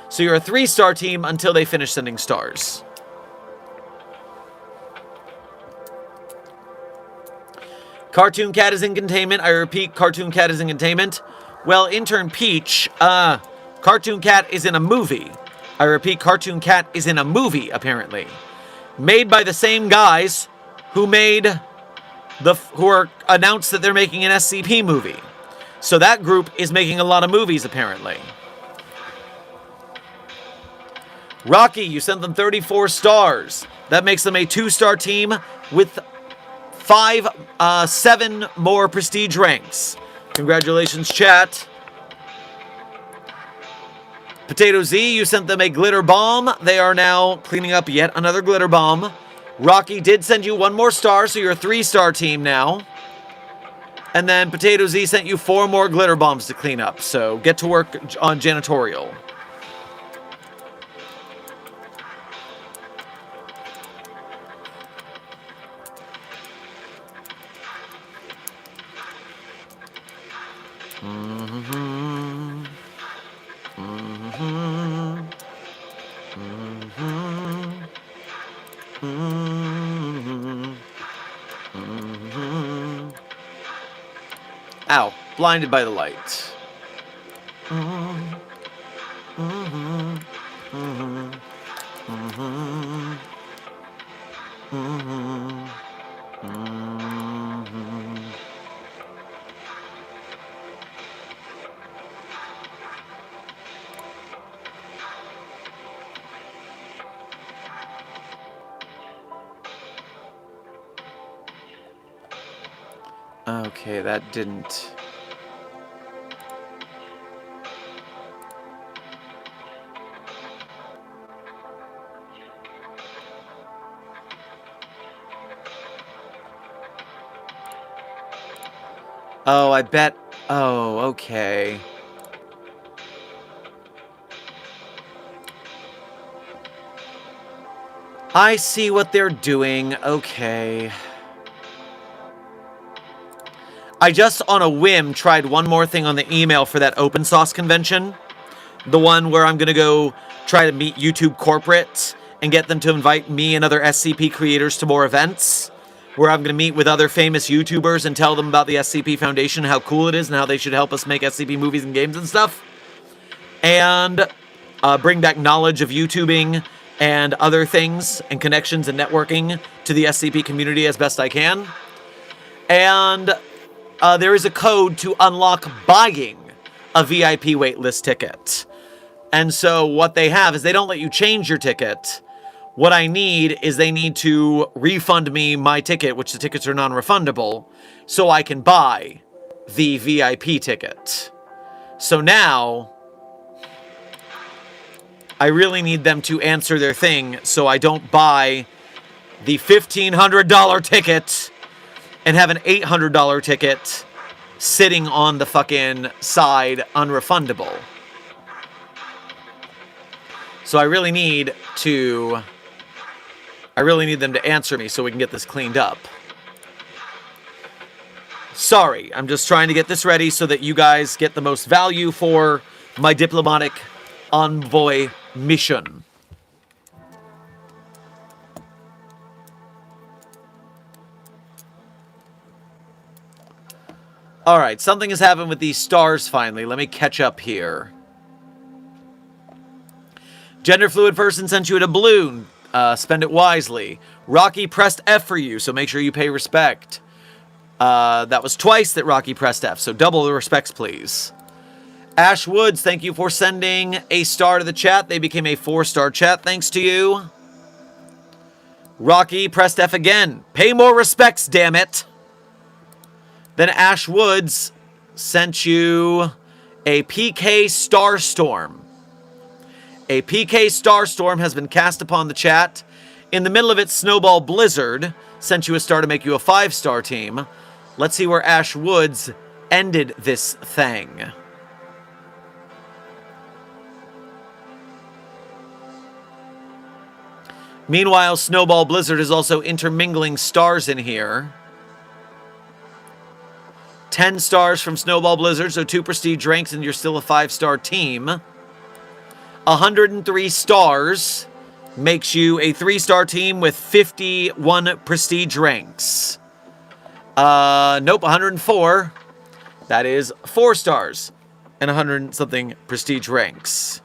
So you're a 3-star team until they finish sending stars. Cartoon Cat is in containment. I repeat, Cartoon Cat is in containment. Well, Intern Peach, Cartoon Cat is in a movie. I repeat, Cartoon Cat is in a movie, apparently. Made by the same guys who made who are announced that they're making an SCP movie. So that group is making a lot of movies, apparently. Rocky, you sent them 34 stars. That makes them a 2-star team with 7 more prestige ranks. Congratulations, chat. Potato Z, you sent them a glitter bomb. They are now cleaning up yet another glitter bomb. Rocky did send you 1 more star, so you're a 3-star team now. And then Potato Z sent you 4 more glitter bombs to clean up, so get to work on janitorial. Ow. Blinded by the light. Okay, that didn't... Oh, I bet... Oh, okay. I see what they're doing. Okay. I just, on a whim, tried one more thing on the email for that open source convention. The one where I'm going to go try to meet YouTube corporates and get them to invite me and other SCP creators to more events. Where I'm going to meet with other famous YouTubers and tell them about the SCP Foundation, how cool it is, and how they should help us make SCP movies and games and stuff. And bring back knowledge of YouTubing and other things and connections and networking to the SCP community as best I can. And there is a code to unlock buying a VIP waitlist ticket. And so what they have is they don't let you change your ticket. What I need is they need to refund me my ticket, which the tickets are non-refundable, so I can buy the VIP ticket. So now, I really need them to answer their thing so I don't buy the $1,500 ticket and have an $800 ticket sitting on the fucking side unrefundable. So I really need them to answer me so we can get this cleaned up. Sorry, I'm just trying to get this ready so that you guys get the most value for my diplomatic envoy mission. Alright, something has happened with these stars finally. Let me catch up here. Gender fluid person sent you a balloon. Spend it wisely. Rocky pressed F for you, so make sure you pay respect. That was twice that Rocky pressed F, so double the respects, please. Ash Woods, thank you for sending a star to the chat. They became a 4-star chat thanks to you. Rocky pressed F again. Pay more respects, damn it. Then Ash Woods sent you a PK Starstorm. A PK Starstorm has been cast upon the chat. In the middle of it, Snowball Blizzard sent you a star to make you a 5-star team. Let's see where Ash Woods ended this thing. Meanwhile, Snowball Blizzard is also intermingling stars in here. 10 stars from Snowball Blizzard, so 2 prestige ranks and you're still a 5-star team. 103 stars makes you a 3-star team with 51 prestige ranks. Nope, 104. That is 4 stars and 100-something prestige ranks.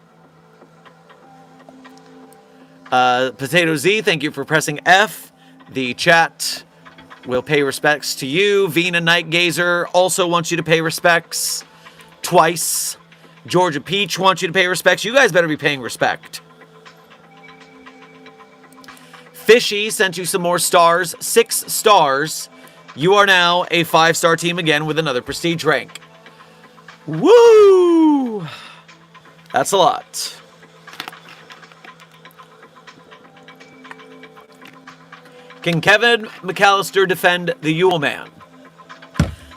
Potato Z, thank you for pressing F. The chat will pay respects to you. Vina Nightgazer also wants you to pay respects twice. Georgia Peach wants you to pay respects. You guys better be paying respect. Fishy sent you some more stars. 6 stars. You are now a 5-star team again with another prestige rank. Woo! That's a lot. Can Kevin McAllister defend the Yule Man?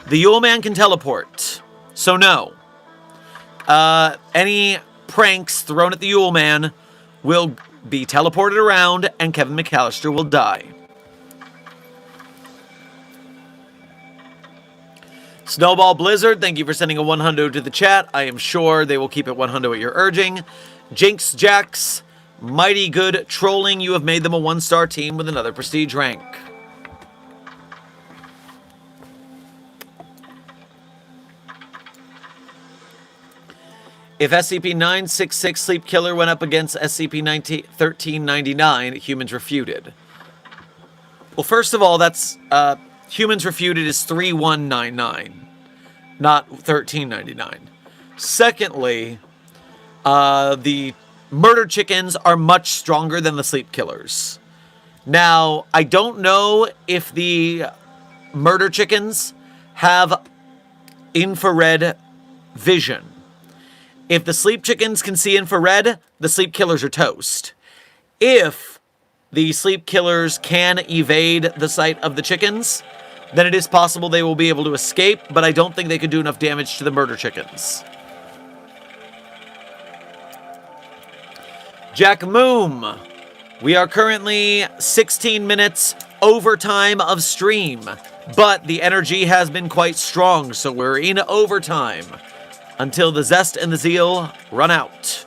The Yule Man can teleport, so no. Any pranks thrown at the Yule Man will be teleported around and Kevin McAllister will die. Snowball Blizzard, thank you for sending a 100 to the chat. I am sure they will keep it 100 at your urging. Jinx Jax, Mighty good trolling. You have made them a 1-star team with another prestige rank. If SCP-966 Sleep Killer went up against SCP-1399, humans refuted. Well, first of all, that's humans refuted is 3199, not 1399. Secondly, the murder chickens are much stronger than the sleep killers. Now, I don't know if the murder chickens have infrared vision. If the sleep chickens can see infrared, the sleep killers are toast. If the sleep killers can evade the sight of the chickens, then it is possible they will be able to escape, but I don't think they could do enough damage to the murder chickens. Jack Moom, we are currently 16 minutes overtime of stream, but the energy has been quite strong, so we're in overtime until the zest and the zeal run out.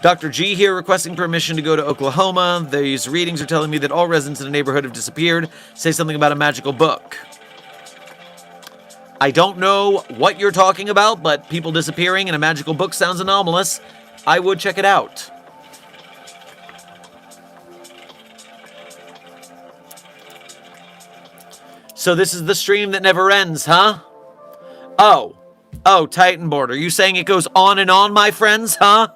Dr. G here requesting permission to go to Oklahoma. These readings are telling me that all residents in the neighborhood have disappeared. Say something about a magical book. I don't know what you're talking about, but people disappearing in a magical book sounds anomalous. I would check it out. So this is the stream that never ends, huh? Oh, Titanboard, are you saying it goes on and on, my friends, huh?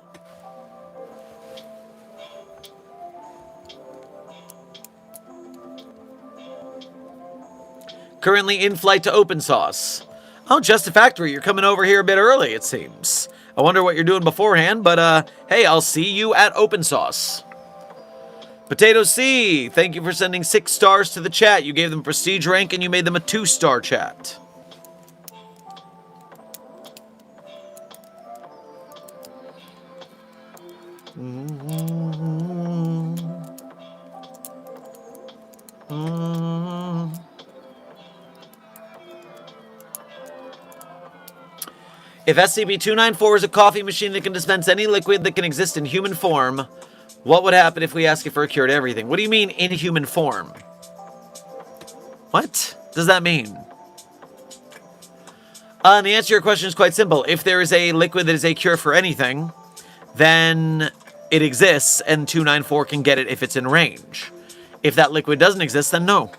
Currently in flight to Open Sauce. Oh, Just a Factory, you're coming over here a bit early, it seems. I wonder what you're doing beforehand, but hey, I'll see you at Open Sauce. Potato C, thank you for sending 6 stars to the chat. You gave them prestige rank and you made them a 2-star chat. If SCP-294 is a coffee machine that can dispense any liquid that can exist in human form, what would happen if we ask it for a cure to everything? What do you mean, in human form? What does that mean? The answer to your question is quite simple. If there is a liquid that is a cure for anything, then it exists, and 294 can get it if it's in range. If that liquid doesn't exist, then no.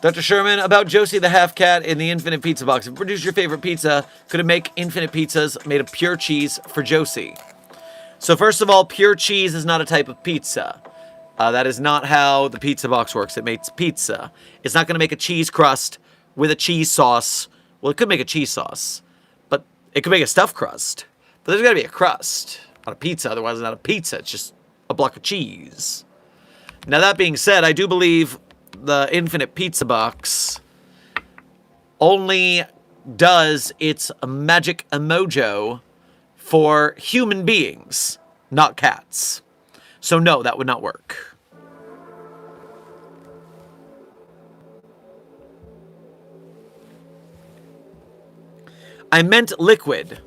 Dr. Sherman, about Josie the half-cat in the Infinite Pizza Box. If you produce your favorite pizza, could it make infinite pizzas made of pure cheese for Josie? So first of all, pure cheese is not a type of pizza. That is not how the pizza box works. It makes pizza. It's not going to make a cheese crust with a cheese sauce. Well, it could make a cheese sauce, but it could make a stuffed crust. But there's got to be a crust on a pizza, otherwise it's not a pizza. It's just a block of cheese. Now, that being said, I do believe the Infinite Pizza Box only does its magic emojo for human beings, not cats. So no, that would not work. I meant liquid.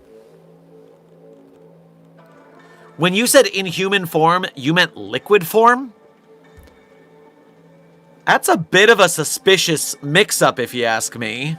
When you said in human form, you meant liquid form? That's a bit of a suspicious mix-up, if you ask me.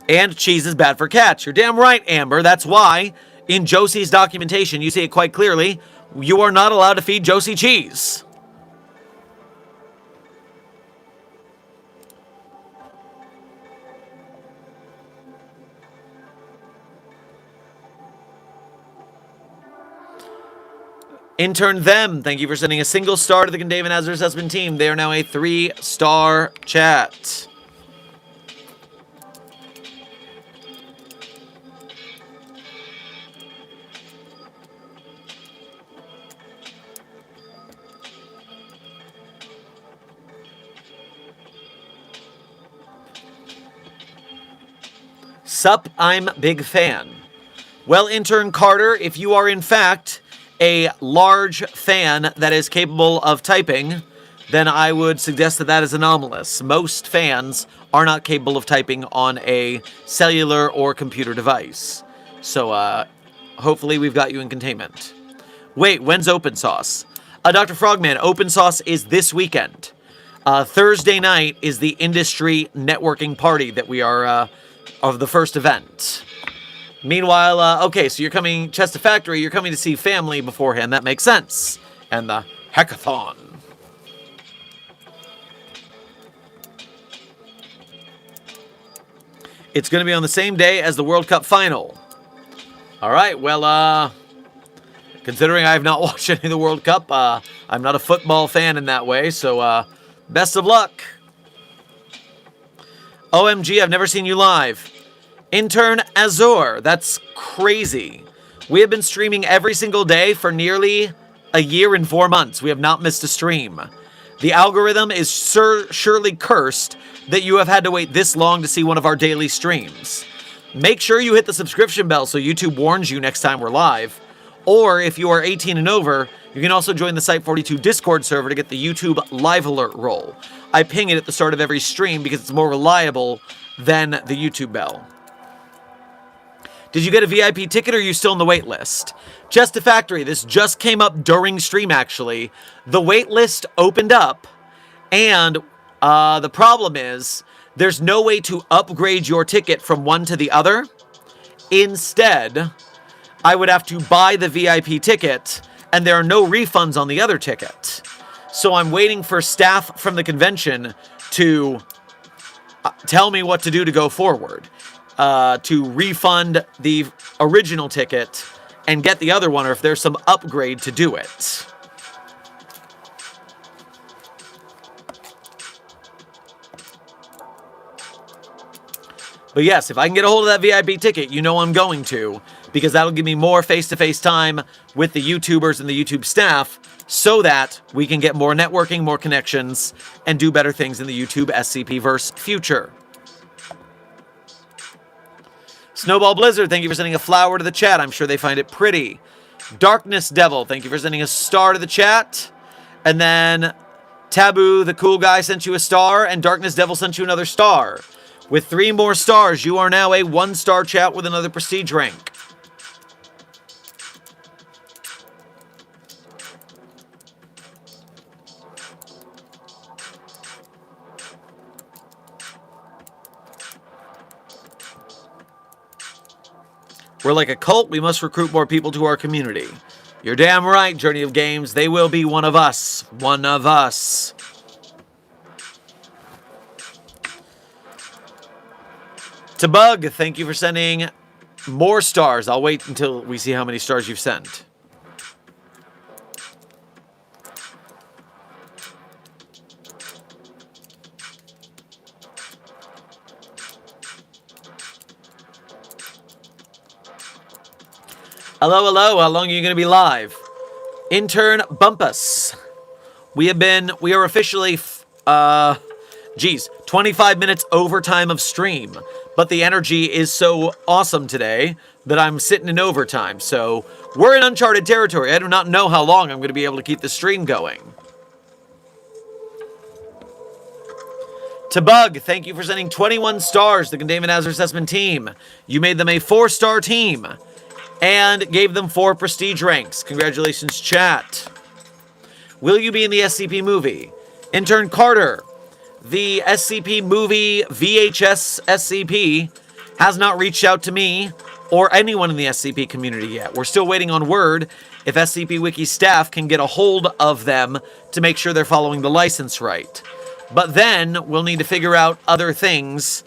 And cheese is bad for cats. You're damn right, Amber. That's why, in Josie's documentation, you see it quite clearly, you are not allowed to feed Josie cheese. Intern Them, thank you for sending a single star to the Containment Hazard Assessment team. They are now a 3-star chat. Sup, I'm big fan. Well, intern Carter, if you are in fact a large fan that is capable of typing, then I would suggest that that is anomalous. Most fans are not capable of typing on a cellular or computer device. So, hopefully we've got you in containment. Wait, when's Open Sauce? Dr. Frogman, Open Sauce is this weekend. Thursday night is the industry networking party that we are, of the first event. Meanwhile, okay, so you're coming, Chester Factory, you're coming to see family beforehand. That makes sense. And the hackathon. It's going to be on the same day as the World Cup final. All right, well, considering I have not watched any of the World Cup, I'm not a football fan in that way, so best of luck. OMG, I've never seen you live. Intern Azor, that's crazy. We have been streaming every single day for nearly a year and 4 months. We have not missed a stream. The algorithm is surely cursed that you have had to wait this long to see one of our daily streams. Make sure you hit the subscription bell so YouTube warns you next time we're live. Or if you are 18 and over, you can also join the Site42 Discord server to get the YouTube live alert roll. I ping it at the start of every stream because it's more reliable than the YouTube bell. Did you get a VIP ticket or are you still on the wait list? Just a Factory, this just came up during stream actually. The wait list opened up and the problem is there's no way to upgrade your ticket from one to the other. Instead, I would have to buy the VIP ticket and there are no refunds on the other ticket. So I'm waiting for staff from the convention to tell me what to do to go forward. To refund the original ticket and get the other one, or if there's some upgrade to do it. But yes, if I can get a hold of that VIP ticket, you know I'm going to, because that'll give me more face-to-face time with the YouTubers and the YouTube staff, so that we can get more networking, more connections, and do better things in the YouTube SCP-verse future. Snowball Blizzard, thank you for sending a flower to the chat. I'm sure they find it pretty. Darkness Devil, thank you for sending a star to the chat. And then Taboo, the cool guy, sent you a star, and Darkness Devil sent you another star. With 3 more stars, you are now a 1-star chat with another prestige rank. We're like a cult, we must recruit more people to our community. You're damn right, Journey of Games, they will be one of us. One of us. To Bug, thank you for sending more stars. I'll wait until we see how many stars you've sent. Hello, hello. How long are you going to be live? Intern Bumpus. We are officially, 25 minutes overtime of stream. But the energy is so awesome today that I'm sitting in overtime. So we're in uncharted territory. I do not know how long I'm going to be able to keep the stream going. To Bug, thank you for sending 21 stars to the Containment Hazard Assessment team. You made them a 4-star team. And gave them 4 prestige ranks. Congratulations, chat. Will you be in the SCP movie? Intern Carter, the SCP movie VHS SCP has not reached out to me or anyone in the SCP community yet. We're still waiting on word if SCP Wiki staff can get a hold of them to make sure they're following the license right. But then we'll need to figure out other things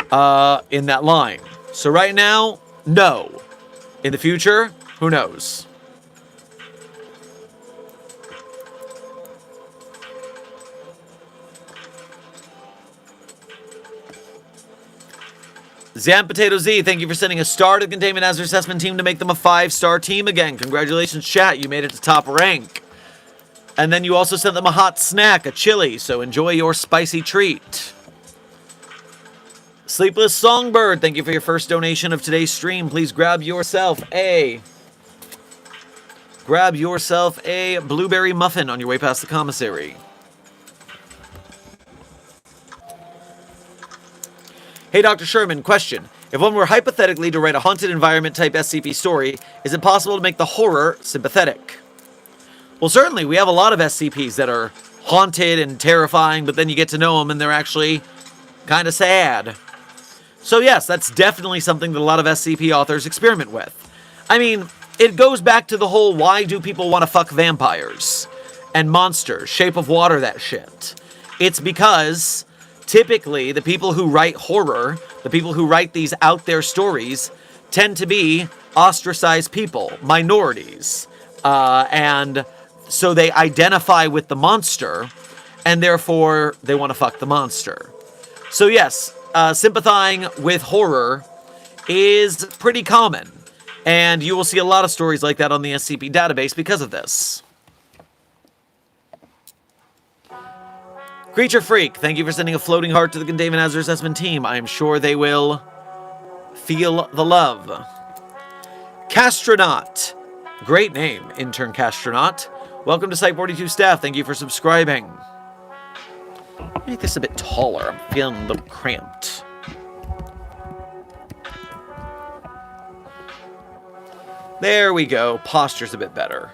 in that line. So right now, no. In the future, who knows? Zam Potato Z, thank you for sending a star to the Containment Hazard Assessment team to make them a 5-star team again. Congratulations, chat. You made it to top rank. And then you also sent them a hot snack, a chili, so enjoy your spicy treat. Sleepless Songbird, thank you for your first donation of today's stream. Please grab yourself a blueberry muffin on your way past the commissary. Hey, Dr. Sherman, question. If one were hypothetically to write a haunted environment type SCP story, is it possible to make the horror sympathetic? Well, certainly. We have a lot of SCPs that are haunted and terrifying, but then you get to know them and they're actually kind of sad. So yes, that's definitely something that a lot of SCP authors experiment with. I mean, it goes back to the whole why do people want to fuck vampires and monsters, Shape of Water, that shit. It's because typically the people who write horror, the people who write these out there stories, tend to be ostracized people, minorities, and so they identify with the monster, and therefore they want to fuck the monster. So yes, sympathizing with horror is pretty common, and you will see a lot of stories like that on the SCP database because of this. Creature Freak, thank you for sending a floating heart to the Containment Hazard Assessment team. I am sure they will feel the love. Castronaut, great name, Intern Castronaut. Welcome to Site 42 staff. Thank you for subscribing. Make this a bit taller. I'm feeling a little cramped. There we go. Posture's a bit better.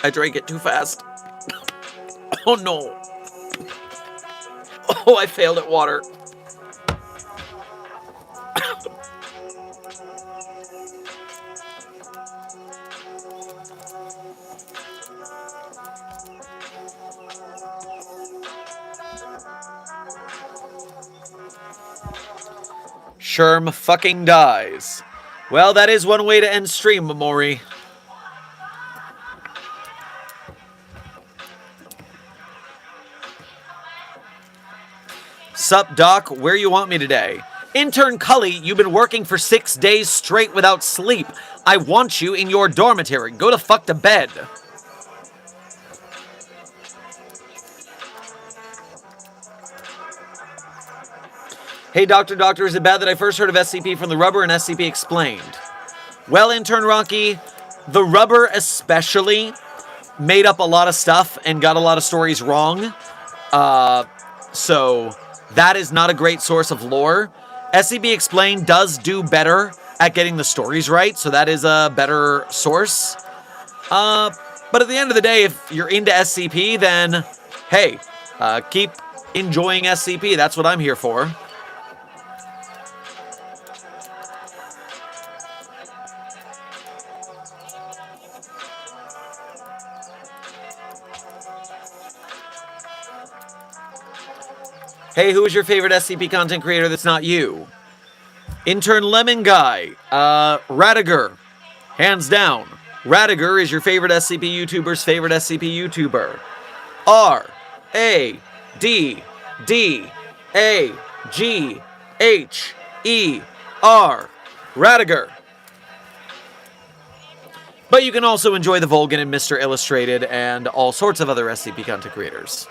I drank it too fast. Oh no. Oh, I failed at water. Sherm fucking dies. Well, that is one way to end stream, Mori. Sup, Doc? Where you want me today? Intern Cully, you've been working for 6 days straight without sleep. I want you in your dormitory. Go the fuck to bed. Hey, Doctor, is it bad that I first heard of SCP from the Rubber and SCP Explained? Well, Intern Rocky, the Rubber especially made up a lot of stuff and got a lot of stories wrong. So that is not a great source of lore. SCP Explained does do better at getting the stories right, so that is a better source. But at the end of the day, if you're into SCP, then, hey, keep enjoying SCP. That's what I'm here for. Hey, who is your favorite SCP content creator that's not you? Intern Lemon Guy. Radiger. Hands down. Radiger is your favorite SCP YouTuber's favorite SCP YouTuber. R-A-D-D-A-G-H-E-R. Radiger. But you can also enjoy the Volgan and Mr. Illustrated and all sorts of other SCP content creators.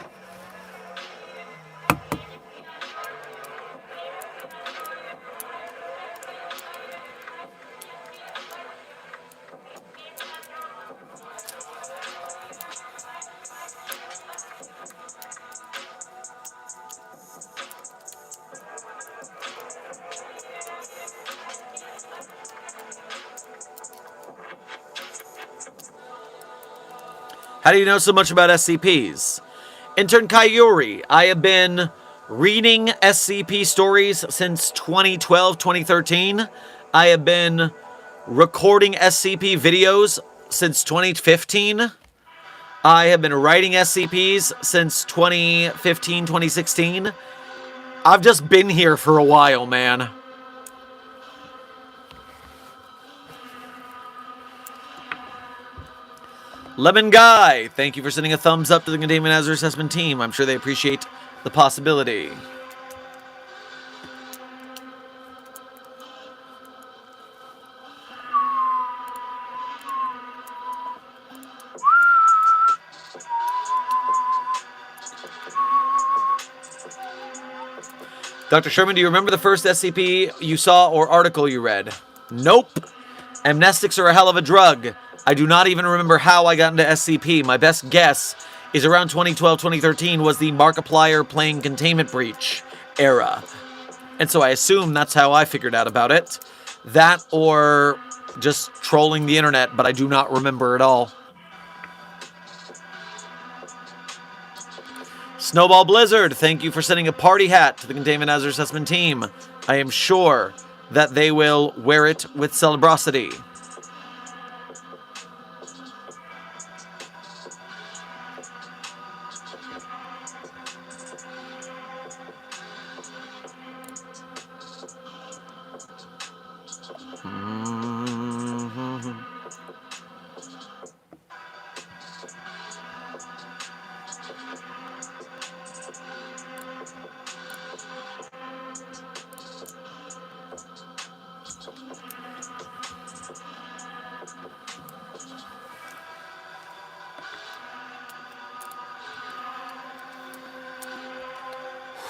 How do you know so much about SCPs? Intern Kayuri, I have been reading SCP stories since 2012, 2013. I have been recording SCP videos since 2015. I have been writing SCPs since 2015, 2016. I've just been here for a while, man. Lemon Guy, thank you for sending a thumbs up to the Containment Hazard Assessment team. I'm sure they appreciate the possibility. Dr. Sherman, do you remember the first SCP you saw or article you read? Nope. Amnestics are a hell of a drug. I do not even remember how I got into SCP. My best guess is around 2012-2013 was the Markiplier playing Containment Breach era. And so I assume that's how I figured out about it. That or just trolling the internet, but I do not remember at all. Snowball Blizzard, thank you for sending a party hat to the Containment Hazard Assessment team. I am sure that they will wear it with celebrosity.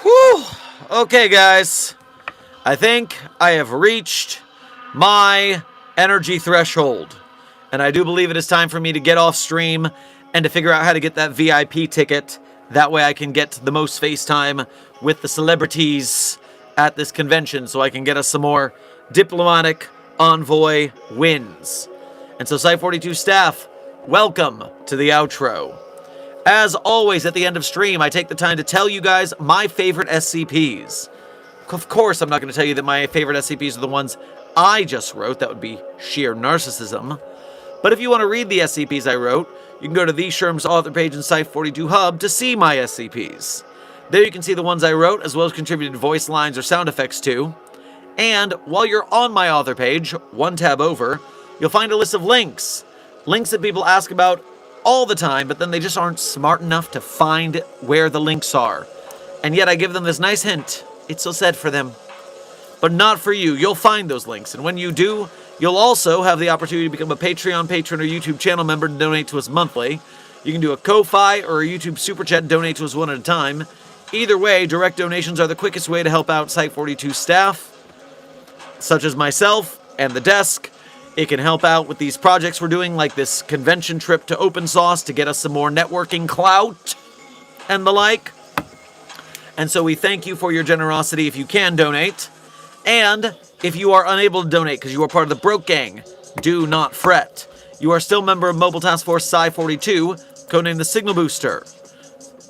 Whew. Okay, guys. I think I have reached my energy threshold. And I do believe it is time for me to get off stream and to figure out how to get that VIP ticket. That way I can get the most FaceTime with the celebrities at this convention so I can get us some more diplomatic envoy wins. And so Site42 staff, welcome to the outro. As always, at the end of stream, I take the time to tell you guys my favorite SCPs. Of course, I'm not going to tell you that my favorite SCPs are the ones I just wrote. That would be sheer narcissism. But if you want to read the SCPs I wrote, you can go to the Sherm's author page in Site42 Hub to see my SCPs. There you can see the ones I wrote, as well as contributed voice lines or sound effects to. And while you're on my author page, one tab over, you'll find a list of links. Links that people ask about all the time, but then they just aren't smart enough to find where the links are. And yet I give them this nice hint. It's so sad for them. But not for you. You'll find those links. And when you do, you'll also have the opportunity to become a Patreon patron or YouTube channel member to donate to us monthly. You can do a Ko-Fi or a YouTube Super Chat and donate to us one at a time. Either way, direct donations are the quickest way to help out Site42 staff, such as myself and the desk. It can help out with these projects we're doing, like this convention trip to Open Source to get us some more networking clout and the like. And so we thank you for your generosity if you can donate. And if you are unable to donate because you are part of the Broke Gang, do not fret. You are still a member of Mobile Task Force Psi-42, codenamed the Signal Booster.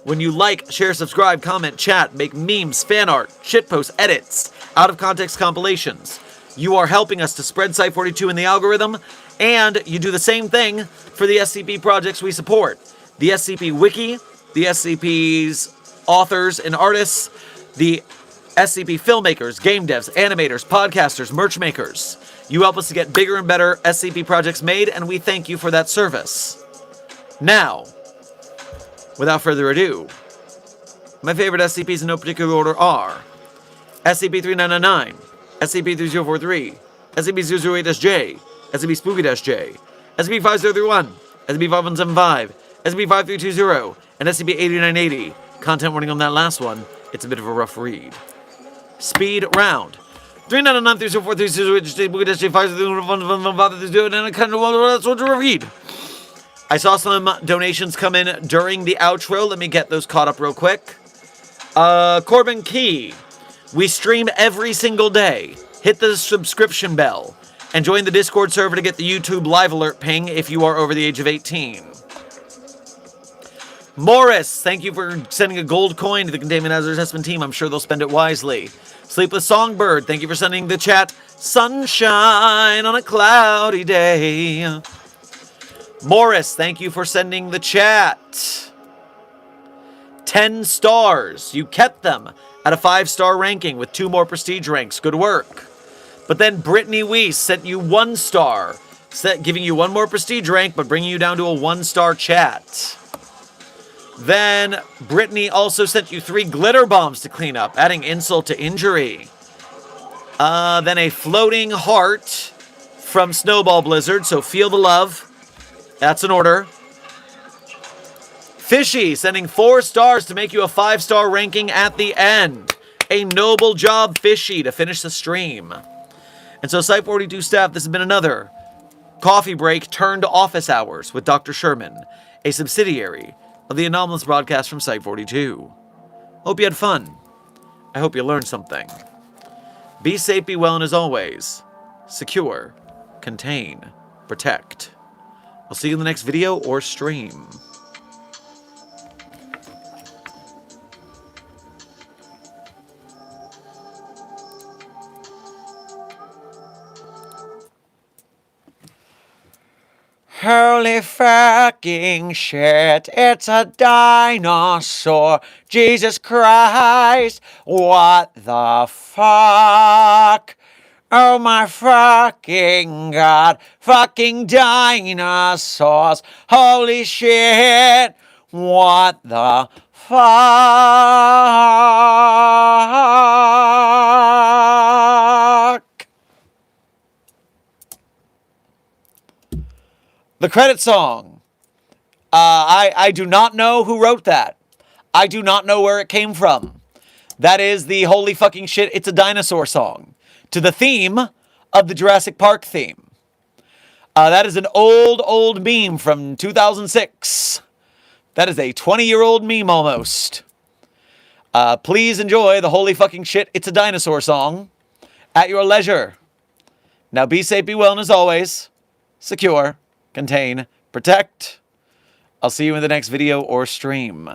When you like, share, subscribe, comment, chat, make memes, fan art, shitposts, edits, out-of-context compilations, you are helping us to spread Site42 in the algorithm, and you do the same thing for the SCP projects we support. The SCP Wiki, the SCP's authors and artists, the SCP filmmakers, game devs, animators, podcasters, merch makers. You help us to get bigger and better SCP projects made, and we thank you for that service. Now, without further ado, my favorite SCPs in no particular order are SCP-3999, SCP-3043, SCP-008-J, SCP-Spooky-J, SCP-5031, SCP-5175, SCP-5320, and SCP-8980. Content warning on that last one, it's a bit of a rough read. Speed round. 3999-3043, and I kind of want to read. I saw some donations come in during the outro. Let me get those caught up real quick. Corbin Key. We stream every single day. Hit the subscription bell. And join the Discord server to get the YouTube live alert ping if you are over the age of 18. Morris, thank you for sending a gold coin to the Containment Hazard Assessment team. I'm sure they'll spend it wisely. Sleepless Songbird, thank you for sending the chat sunshine on a cloudy day. Morris, thank you for sending the chat 10 stars. You kept them at a 5-star ranking with 2 more prestige ranks. Good work. But then Brittany Weiss sent you 1 star, giving you 1 more prestige rank, but bringing you down to a 1-star chat. Then Brittany also sent you 3 glitter bombs to clean up, adding insult to injury. Then a floating heart from Snowball Blizzard, so feel the love. That's an order. Fishy sending 4 stars to make you a 5-star ranking at the end. a noble job, Fishy, to finish the stream. And so, Site 42 staff, this has been another coffee break turned office hours with Dr. Sherman, a subsidiary of the anomalous broadcast from Site 42. Hope you had fun. I hope you learned something. Be safe, be well, and as always, secure, contain, protect. I'll see you in the next video or stream. Holy fucking shit, it's a dinosaur. Jesus Christ, what the fuck? Oh my fucking god, fucking dinosaurs. Holy shit, what the fuck? The credit song. I do not know who wrote that. I do not know where it came from. That is the holy fucking shit, it's a dinosaur song. To the theme of the Jurassic Park theme. That is an old meme from 2006. That is a 20-year-old meme almost. Please enjoy the holy fucking shit, it's a dinosaur song at your leisure. Now be safe, be well, and as always, secure, contain, protect. I'll see you in the next video or stream.